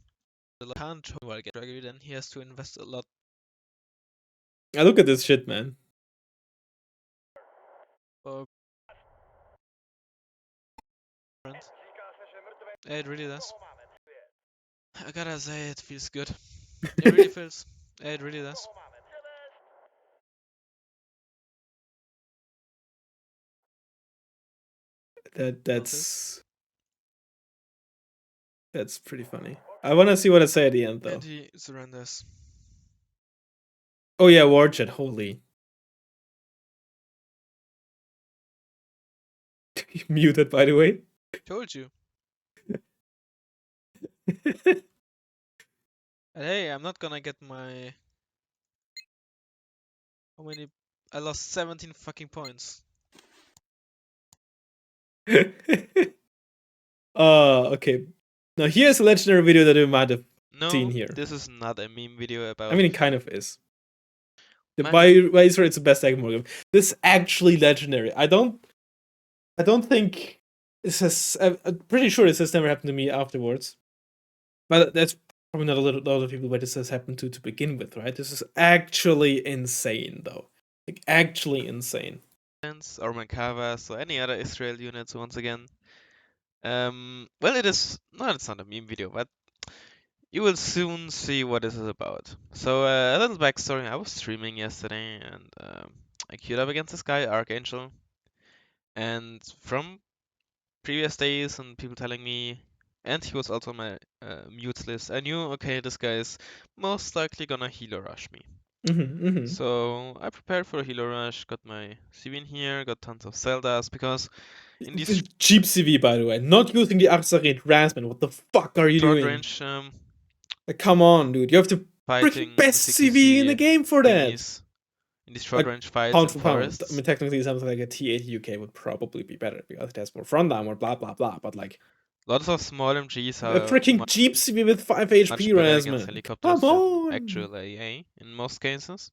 Can't well get Gregory, then he has to invest a lot. I look at this shit, man. For friends. It really does. I gotta say, it feels good. It really feels. It really does. That's pretty funny. I want to see what I say at the end, though. And he surrenders. Oh yeah, war chat. Holy. Muted, by the way. Told you. And hey, I'm not gonna get my. How many? I lost 17 fucking points. Okay. Now here's a legendary video that you might have seen No, here. this is not a meme video about. I mean, it kind of is. My Why Israel it's the best egg game. This is actually legendary. I don't think this has. I'm pretty sure this has never happened to me afterwards. But that's probably not a lot of people where this has happened to begin with, right? This is actually insane, though. Like actually insane. or Mankava, so any other Israel units once again. Well, it is. No, it's not a meme video, but you will soon see what this is about. So, a little backstory. I was streaming yesterday and I queued up against this guy, Archangel. And from previous days and people telling me, and he was also on my mutes list, I knew, okay, this guy is most likely gonna healer rush me. So I prepared for a healer rush, got my CV in here, got tons of Zeldas, because in these cheap CV, by the way, not using the Arzaret Razzmann. What the fuck are you short doing? range Come on, dude. You have the freaking best CV in the game for that. In these short range fights pound in for pound. forests. I mean, technically, something like a T80 UK would probably be better because it has more front armor, blah blah blah. But like, lots of small MGs a are freaking Jeep CV with 5 HP, Razzmann. Helicopters Come on. than actual AA in most cases.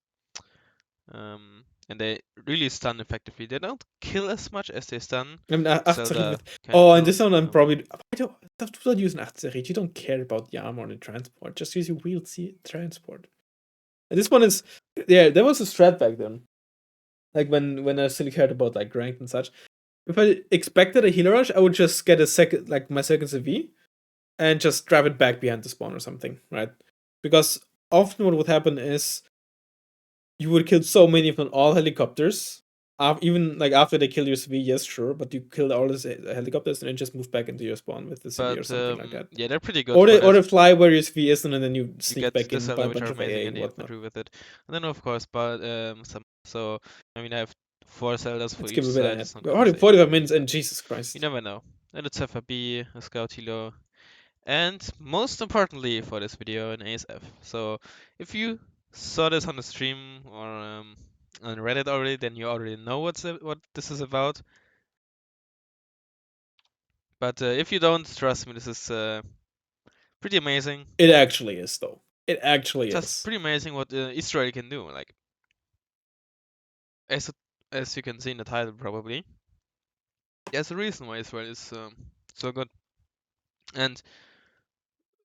And they really stun effectively. They don't kill as much as they stun. I mean, Zelda and this one I'm probably. Do not use an 8 You don't care about the armor and the transport. Just use your wheeled transport. And this one is. Yeah, there was a strat back then. Like when I still cared about like ranked and such. If I expected a healer rush, I would just get my second CV and just drop it back behind the spawn or something, right? Because often what would happen is you would kill so many, if not all, helicopters, even like after they kill your CV, yes, sure, but you kill all the helicopters and then just move back into your spawn with the CV or something like that. Yeah, they're pretty good Or for they that. fly where your CV is and then you You sneak get back the in by cellar, a which bunch are of amazing, AA and and the whatnot. infantry with it. And then of course, but some. So I mean, I have 4 cellars for Let's each give a bit side. ahead. It's not We're gonna already save 45 anything, minutes and but Jesus you Christ. never know. And it's FRB, a scout helo, and most importantly for this video, an ASF. So if you saw this on the stream or on Reddit already, then you already know what this is about. But if you don't, trust me, this is pretty amazing. It actually is, though. It actually Just is. pretty amazing what Israel can do. Like as as you can see in the title, probably. There's a reason why Israel is so good, and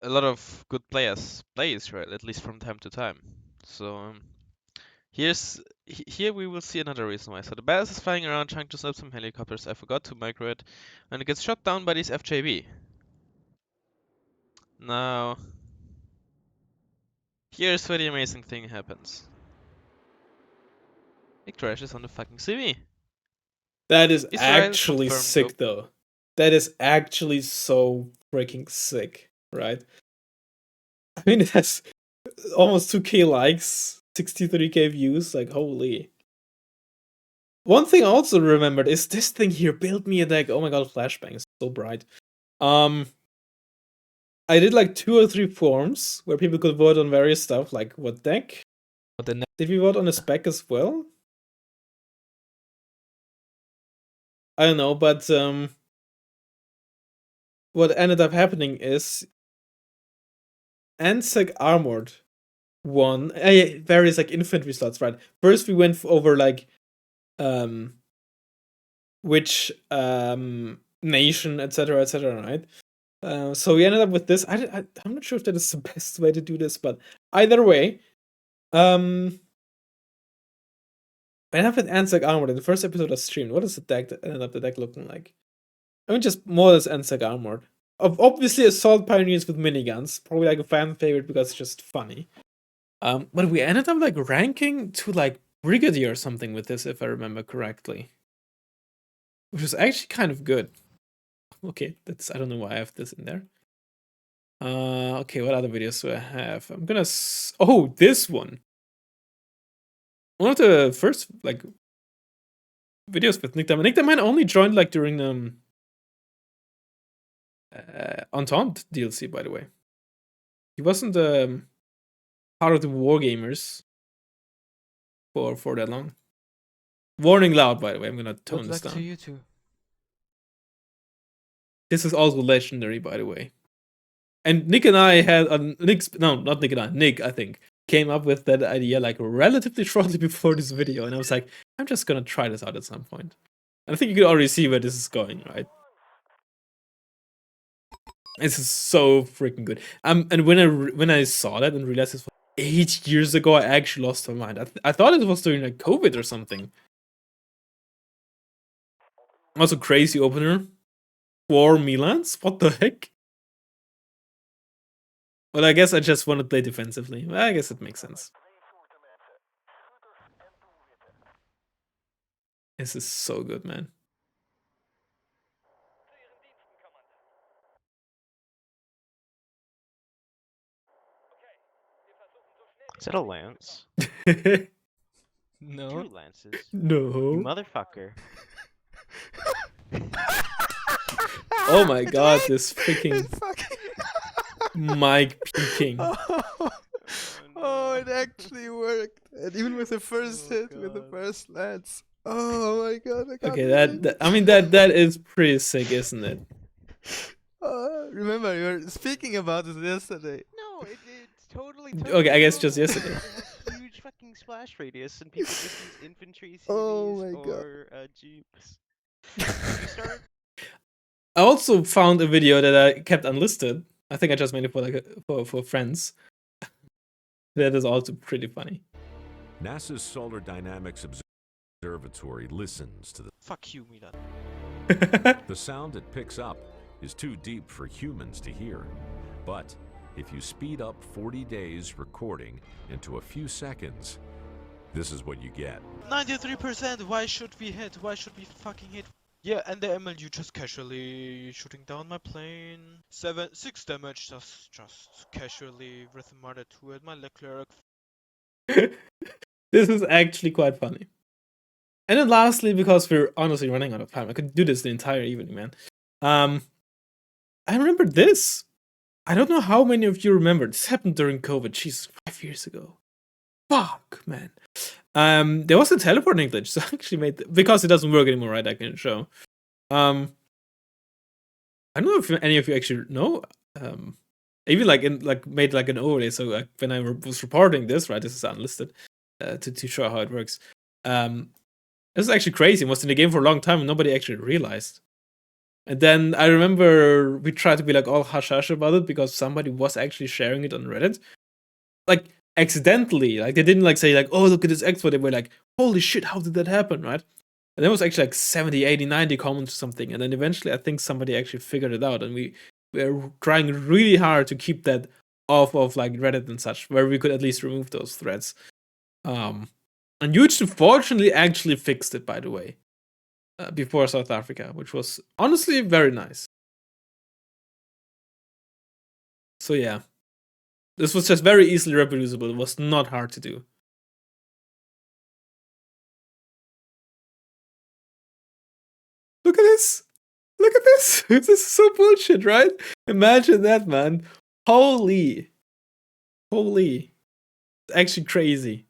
a lot of good players play Israel, at least from time to time. So here we will see another reason why. So the Bass is flying around trying to snap some helicopters. I forgot to micro it, and it gets shot down by these FJB. Now, here's where the amazing thing happens. It crashes on the fucking CV. That is Israel actually confirmed go. sick, though. That is actually so freaking sick, right? I mean, it has almost 2k likes, 63k views, like, holy. One thing I also remembered is this thing here built me a deck. Oh my god, flashbang is so bright. I did like 2 or 3 forms where people could vote on various stuff, like what deck. Did we vote on a spec as well? I don't know, but what ended up happening is Ansec Armored won. Various like infantry slots, right? First we went over like which nation, etc., right? So we ended up with this. I'm not sure if that is the best way to do this, but either way, I have with Ansec Armored in the first episode of streamed. What is the deck that ended up the deck looking like? I mean, just more or less Ansec Armored. Obviously, Assault Pioneers with miniguns. Probably like a fan favorite because it's just funny. But we ended up like ranking to like Brigadier or something with this, if I remember correctly. Which was actually kind of good. Okay, I don't know why I have this in there. Okay, what other videos do I have? I'm gonna. Oh, this one. One of the first like videos with Nick Diamond. Nick Diamond only joined like during Entente DLC, by the way. He wasn't part of the Wargamers for that long. Warning loud, by the way. I'm gonna tone this down. To you too. This is also legendary, by the way. And Nick and I had not Nick and I. Nick, I think, came up with that idea like relatively shortly before this video, and I was like, I'm just gonna try this out at some point. And I think you can already see where this is going, right? This is so freaking good. And when I saw that and realized this was 8 years ago, I actually lost my mind. I thought it was during like COVID or something. Also, crazy opener. 4 Milans? What the heck? Well, I guess I just want to play defensively. Well, I guess it makes sense. This is so good, man. Is that a lance? No. 2 lances. No. You motherfucker. Oh my god, this freaking mic peeking. Oh, it actually worked. And even with the first hit, with the first lance. Oh my god, I can't Okay, believe it. I mean that is pretty sick, isn't it? Remember, you were speaking about it yesterday. No, it's totally. Okay, I guess just yesterday. It has huge fucking splash radius, and people just use infantry CVs Oh my God. or jeeps. You start. I also found a video that I kept unlisted. I think I just made it for like for friends. That is also pretty funny. NASA's Solar Dynamics Observatory listens to the... Fuck you, Milan. The sound it picks up is too deep for humans to hear. But if you speed up 40 days recording into a few seconds, this is what you get. 93%. Why should we hit? Why should we fucking hit? Yeah, and the MLU just casually shooting down my plane. 6 damage, just casually with Murder 2 at my Leclerc. This is actually quite funny. And then lastly, because we're honestly running out of time, I could do this the entire evening, man. I remember this. I don't know how many of you remember. This happened during COVID. Jeez, 5 years ago. Fuck, man. There was a teleporting glitch, so I actually made because it doesn't work anymore, right? I can show. I don't know if any of you actually know. Even made like an overlay. So when I was reporting this, right, this is unlisted to show how it works. This is actually crazy. It was in the game for a long time and nobody actually realized. And then I remember we tried to be like all hush hush about it because somebody was actually sharing it on Reddit. Like accidentally. Like they didn't like say like, oh, look at this exploit. They were like, holy shit, how did that happen, right? And there was actually like 70, 80, 90 comments or something. And then eventually I think somebody actually figured it out. And we were trying really hard to keep that off of like Reddit and such, where we could at least remove those threads. And Huge fortunately actually fixed it, by the way, before South Africa, which was honestly very nice. So yeah, this was just very easily reproducible. It was not hard to do. Look at this! Look at this! This is so bullshit, right? Imagine that, man. Holy. It's actually crazy.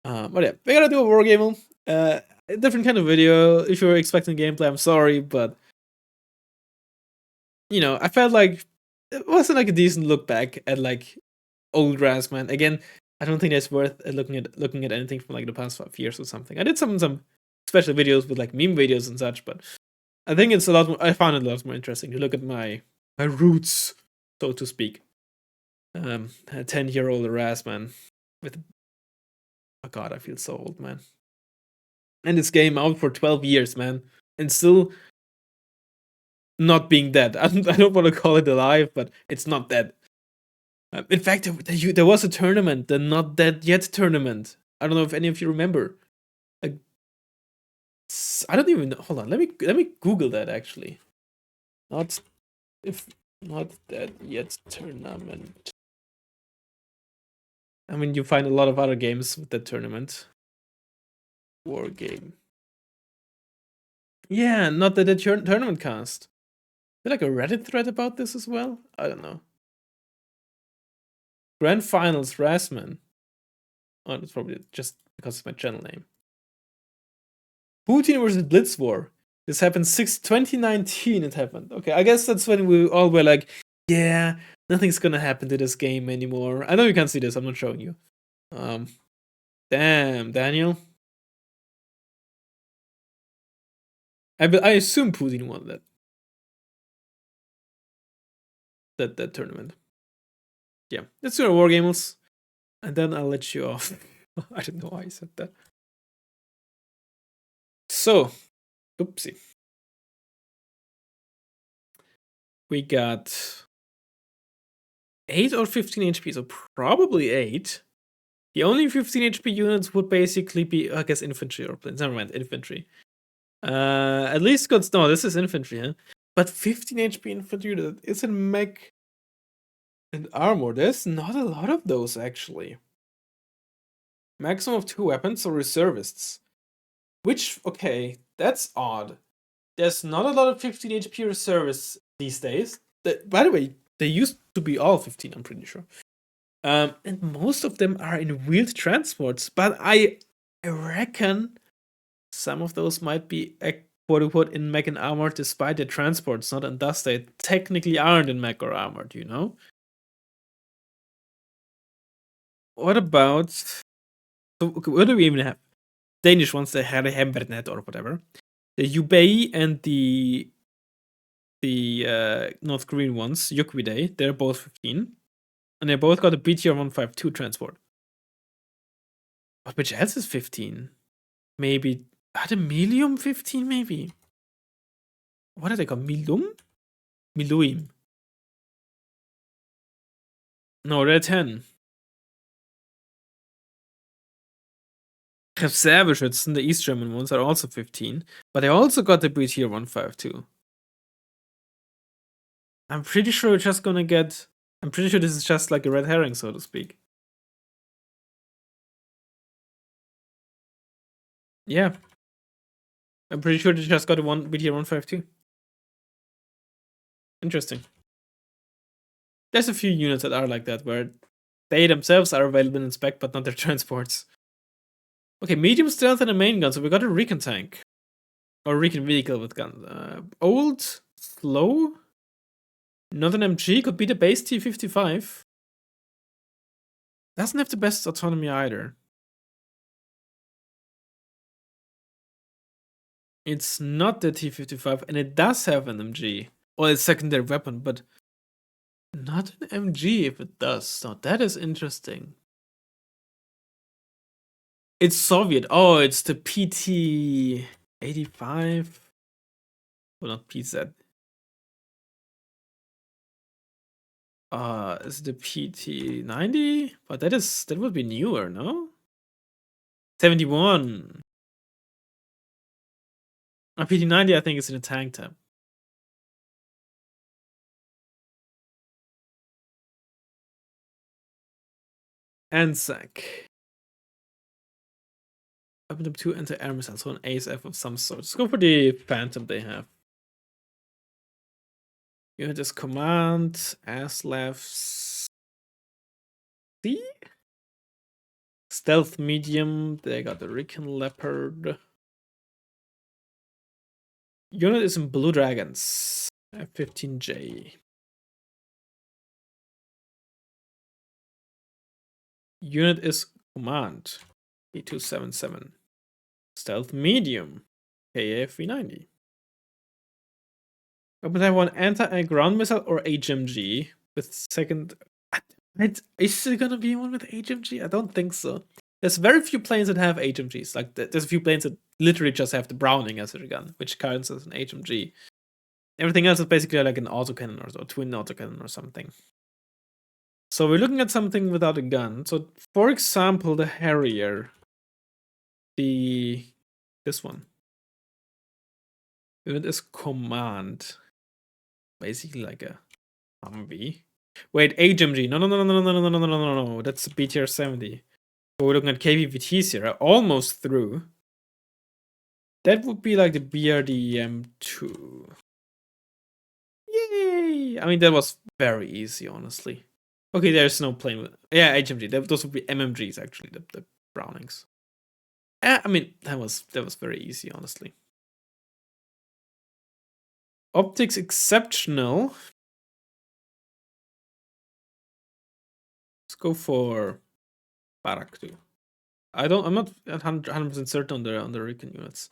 But yeah, we're gonna do a Wargame. A different kind of video. If you were expecting gameplay, I'm sorry, but you know, I felt like it wasn't like a decent look back at like old Razzmann. Again, I don't think it's worth looking at anything from like the past 5 years or something. I did some special videos with like meme videos and such, but I think it's a lot more. I found it a lot more interesting to look at my roots, so to speak. A 10-year-old Razzmann with. Oh god, I feel so old, man. And this game out for 12 years, man, and still not being dead. I don't want to call it alive, but it's not dead. In fact, there was a tournament, the Not Dead Yet tournament. I don't know if any of you remember. I don't even know. Hold on, let me Google that actually. Not Dead Yet tournament. I mean, you find a lot of other games with that tournament. Wargame. Yeah, Not Dead Yet tournament cast. Is there like a Reddit thread about this as well? I don't know. Grand Finals Razzmann. Oh, that's probably just because it's my channel name. Putin versus Blitz War. This happened 2019. It happened. Okay, I guess that's when we all were like, yeah, nothing's gonna happen to this game anymore. I know you can't see this. I'm not showing you. Damn, Daniel. I assume Putin won that tournament. Yeah, let's do our Wargames, and then I'll let you off. I don't know why I said that. So, oopsie. We got 8 or 15 HP, so probably 8. The only 15 HP units would basically be, I guess, infantry or planes. Never mind, infantry. At least got no. This is infantry, huh? But 15 HP infantry that isn't mech and armor. There's not a lot of those actually. Maximum of 2 weapons or reservists. Which, okay, that's odd. There's not a lot of 15 HP reservists these days. By the way, they used to be all 15, I'm pretty sure. And most of them are in wheeled transports. But I reckon some of those might be quote unquote in mech and armor despite their transports, not, and thus they technically aren't in mech or armor, do you know? What about. So, what do we even have? Danish ones, the Herre Hembernet or whatever. The Ubei and the North Korean ones, Yukvide, they're both 15. And they both got a BTR 152 transport. But which else is 15? Maybe. Are the Milium 15, maybe? What are they called? Milum? Miluim. No, they're 10. have Säbeschützen, the East German ones, are also 15, but I also got the BTR 152. I'm pretty sure we're just gonna get. I'm pretty sure this is just like a red herring, so to speak. Yeah. I'm pretty sure they just got a BTR 152. Interesting. There's a few units that are like that, where they themselves are available in spec, but not their transports. Okay, medium stealth and a main gun, so we got a recon tank. Or recon vehicle with guns. Old, slow. Not an MG, could be the base T-55. Doesn't have the best autonomy either. It's not the T-55, and it does have an MG. Well, it's secondary weapon, but not an MG if it does. So that is interesting. It's Soviet. Oh, it's the PT-85. Well, not PZ. Is it the PT-90? But that would be newer, no? 71. A PT-90, I think, is in a tank tab. ANZAC. Open up 2 anti-air missiles, so an ASF of some sort. Let's go for the Phantom they have. Unit is command, ASLAF C? Stealth medium, they got the Recon Leopard. Unit is in Blue Dragons, F-15J. Unit is command, E-277. Stealth medium, KAF-V90. But I want anti-air ground missile or HMG with second. Is it gonna be one with HMG? I don't think so. There's very few planes that have HMGs. Like there's a few planes that literally just have the Browning as a gun, which counts as an HMG. Everything else is basically like an autocannon or twin autocannon or something. So we're looking at something without a gun. So for example, the Harrier, this one. Unit is command. Basically like a Humvee. Wait, HMG. No. That's a BTR 70. So we're looking at KVVTs here. Almost through. That would be like the BRDM2. Yay! I mean, that was very easy, honestly. Okay, there's no plane with. Yeah, HMG. Those would be MMGs, actually, the Brownings. I mean, that was very easy, honestly. Optics exceptional. Let's go for Barak 2. I'm not 100% certain on the Recon units.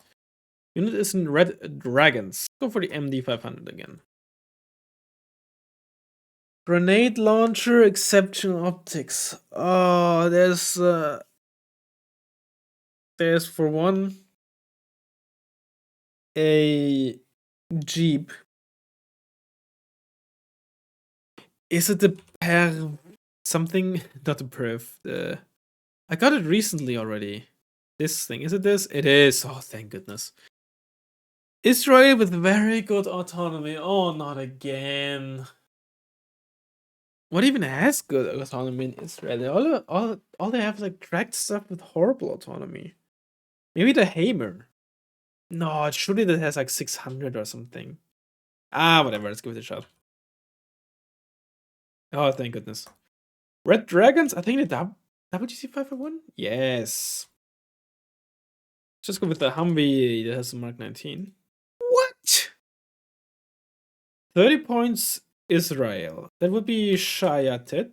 Unit is in Red Dragons. Go for the MD500 again. Grenade launcher, exceptional optics. Oh, there's for one a Jeep. Is it the Per something? Not the Perv. I got it recently already. This thing. Is it this? It is. Oh, thank goodness. Israel with very good autonomy. Oh, not again. What even has good autonomy in Israel? All they have is like tracked stuff with horrible autonomy. Maybe the Hammer. No, surely that has like 600 or something. Whatever. Let's give it a shot. Oh, thank goodness. Red Dragons? I think the WGC501? Yes. Just go with the Humvee that has a Mark 19. What? 30 points Israel. That would be Chayatet.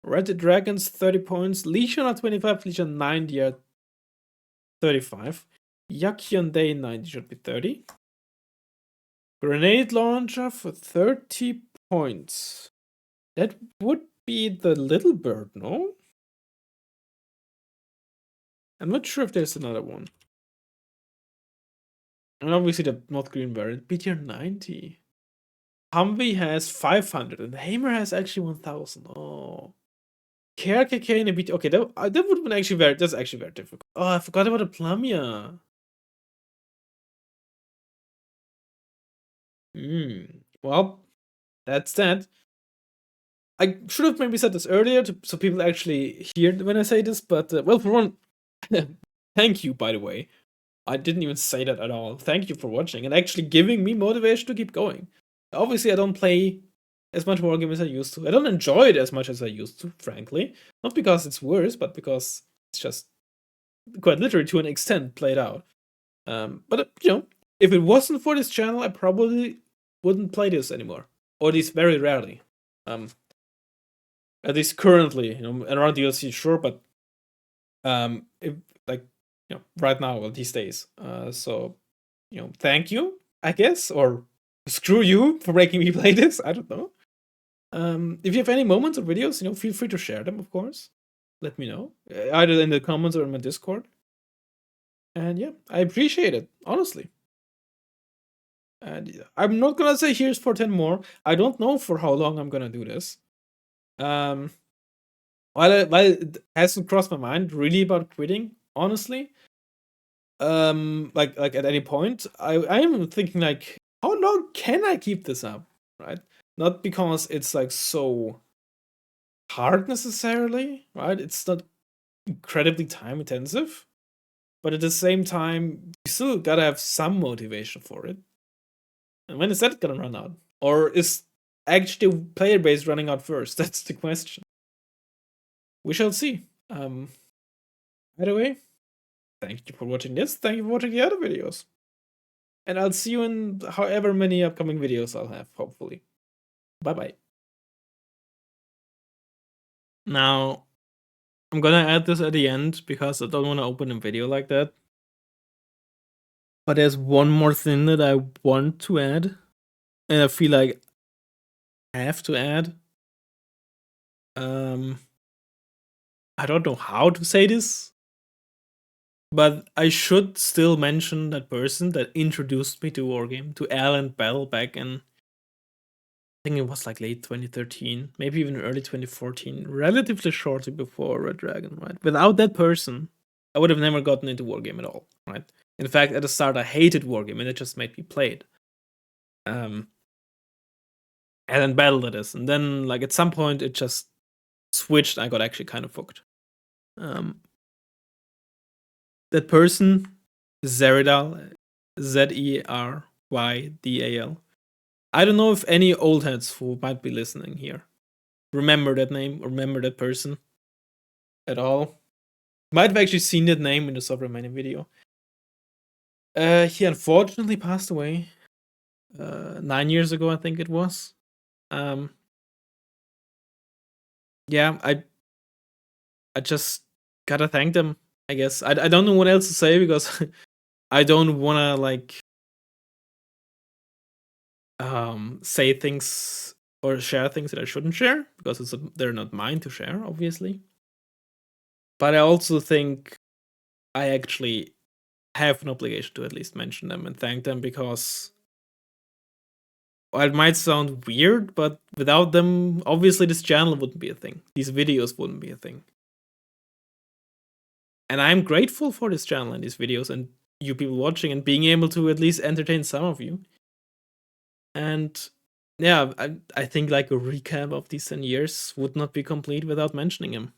Red Dragons 30 points. Legion are 25. Legion 90 are 35. Yakion Day 90 should be 30. Grenade launcher for 30 points. That would be the Little Bird, no? I'm not sure if there's another one. And obviously the North Korean variant, BTR 90. Humvee has 500 and Hammer has actually 1000. Oh. KRKK in a BT. Okay, that would have been actually that's actually very difficult. Oh, I forgot about the Plumia. Well, that's that. I should have maybe said this earlier so people actually hear when I say this, but well, for one, thank you, by the way. I didn't even say that at all. Thank you for watching and actually giving me motivation to keep going. Obviously, I don't play as much Wargame as I used to. I don't enjoy it as much as I used to, frankly. Not because it's worse, but because it's just quite literally to an extent played out. But if it wasn't for this channel, I probably wouldn't play this anymore, or at least very rarely. At least currently, around DLC, sure, but if right now, well, these days. So, thank you, I guess, or screw you for making me play this. I don't know. If you have any moments or videos, feel free to share them, of course. Let me know, either in the comments or in my Discord. And yeah, I appreciate it, honestly. And I'm not gonna say here's for 10 more. I don't know for how long I'm gonna do this. While it hasn't crossed my mind really about quitting, honestly. Like at any point, I am thinking like, how long can I keep this up, right? Not because it's like so hard necessarily, right? It's not incredibly time intensive, but at the same time, you still gotta have some motivation for it. And when is that gonna run out? Or is actually player base running out first? That's the question. We shall see. By the way, thank you for watching this. Thank you for watching the other videos. And I'll see you in however many upcoming videos I'll have, hopefully. Bye-bye. Now, I'm gonna add this at the end because I don't want to open a video like that. But there's one more thing that I want to add. And I feel like I have to add. I don't know how to say this. But I should still mention that person that introduced me to Wargame, to Alan Bell back in, I think it was like late 2013, maybe even early 2014, relatively shortly before Red Dragon, right? Without that person, I would have never gotten into Wargame at all, right? In fact, at the start, I hated Wargame, and it just made me play it. Alan Bell, that is. And then, like, at some point, it just switched. I got actually kind of hooked. That person, Zeridal, Zeryydal. I don't know if any old heads who might be listening here remember that name or remember that person at all. Might have actually seen that name in the Subramania video. He unfortunately passed away 9 years ago, I think it was. Yeah, I just gotta thank them, I guess. I don't know what else to say because I don't wanna like say things or share things that I shouldn't share because they're not mine to share, obviously. But I also think I actually have an obligation to at least mention them and thank them because, well, it might sound weird, but without them, obviously this channel wouldn't be a thing. These videos wouldn't be a thing. And I'm grateful for this channel and these videos and you people watching and being able to at least entertain some of you. And yeah, I think like a recap of these 10 years would not be complete without mentioning him.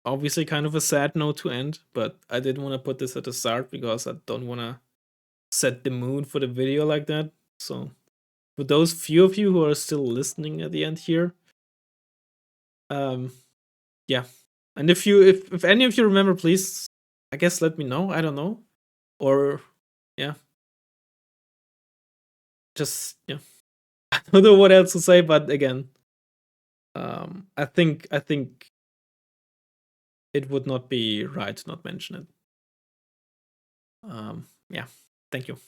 Obviously kind of a sad note to end, but I didn't want to put this at the start because I don't want to set the mood for the video like that. So for those few of you who are still listening at the end here, yeah. And if any of you remember, please, I guess let me know. I don't know. Or yeah. Just yeah. I don't know what else to say, but again, I think it would not be right to not mention it. Yeah. Thank you.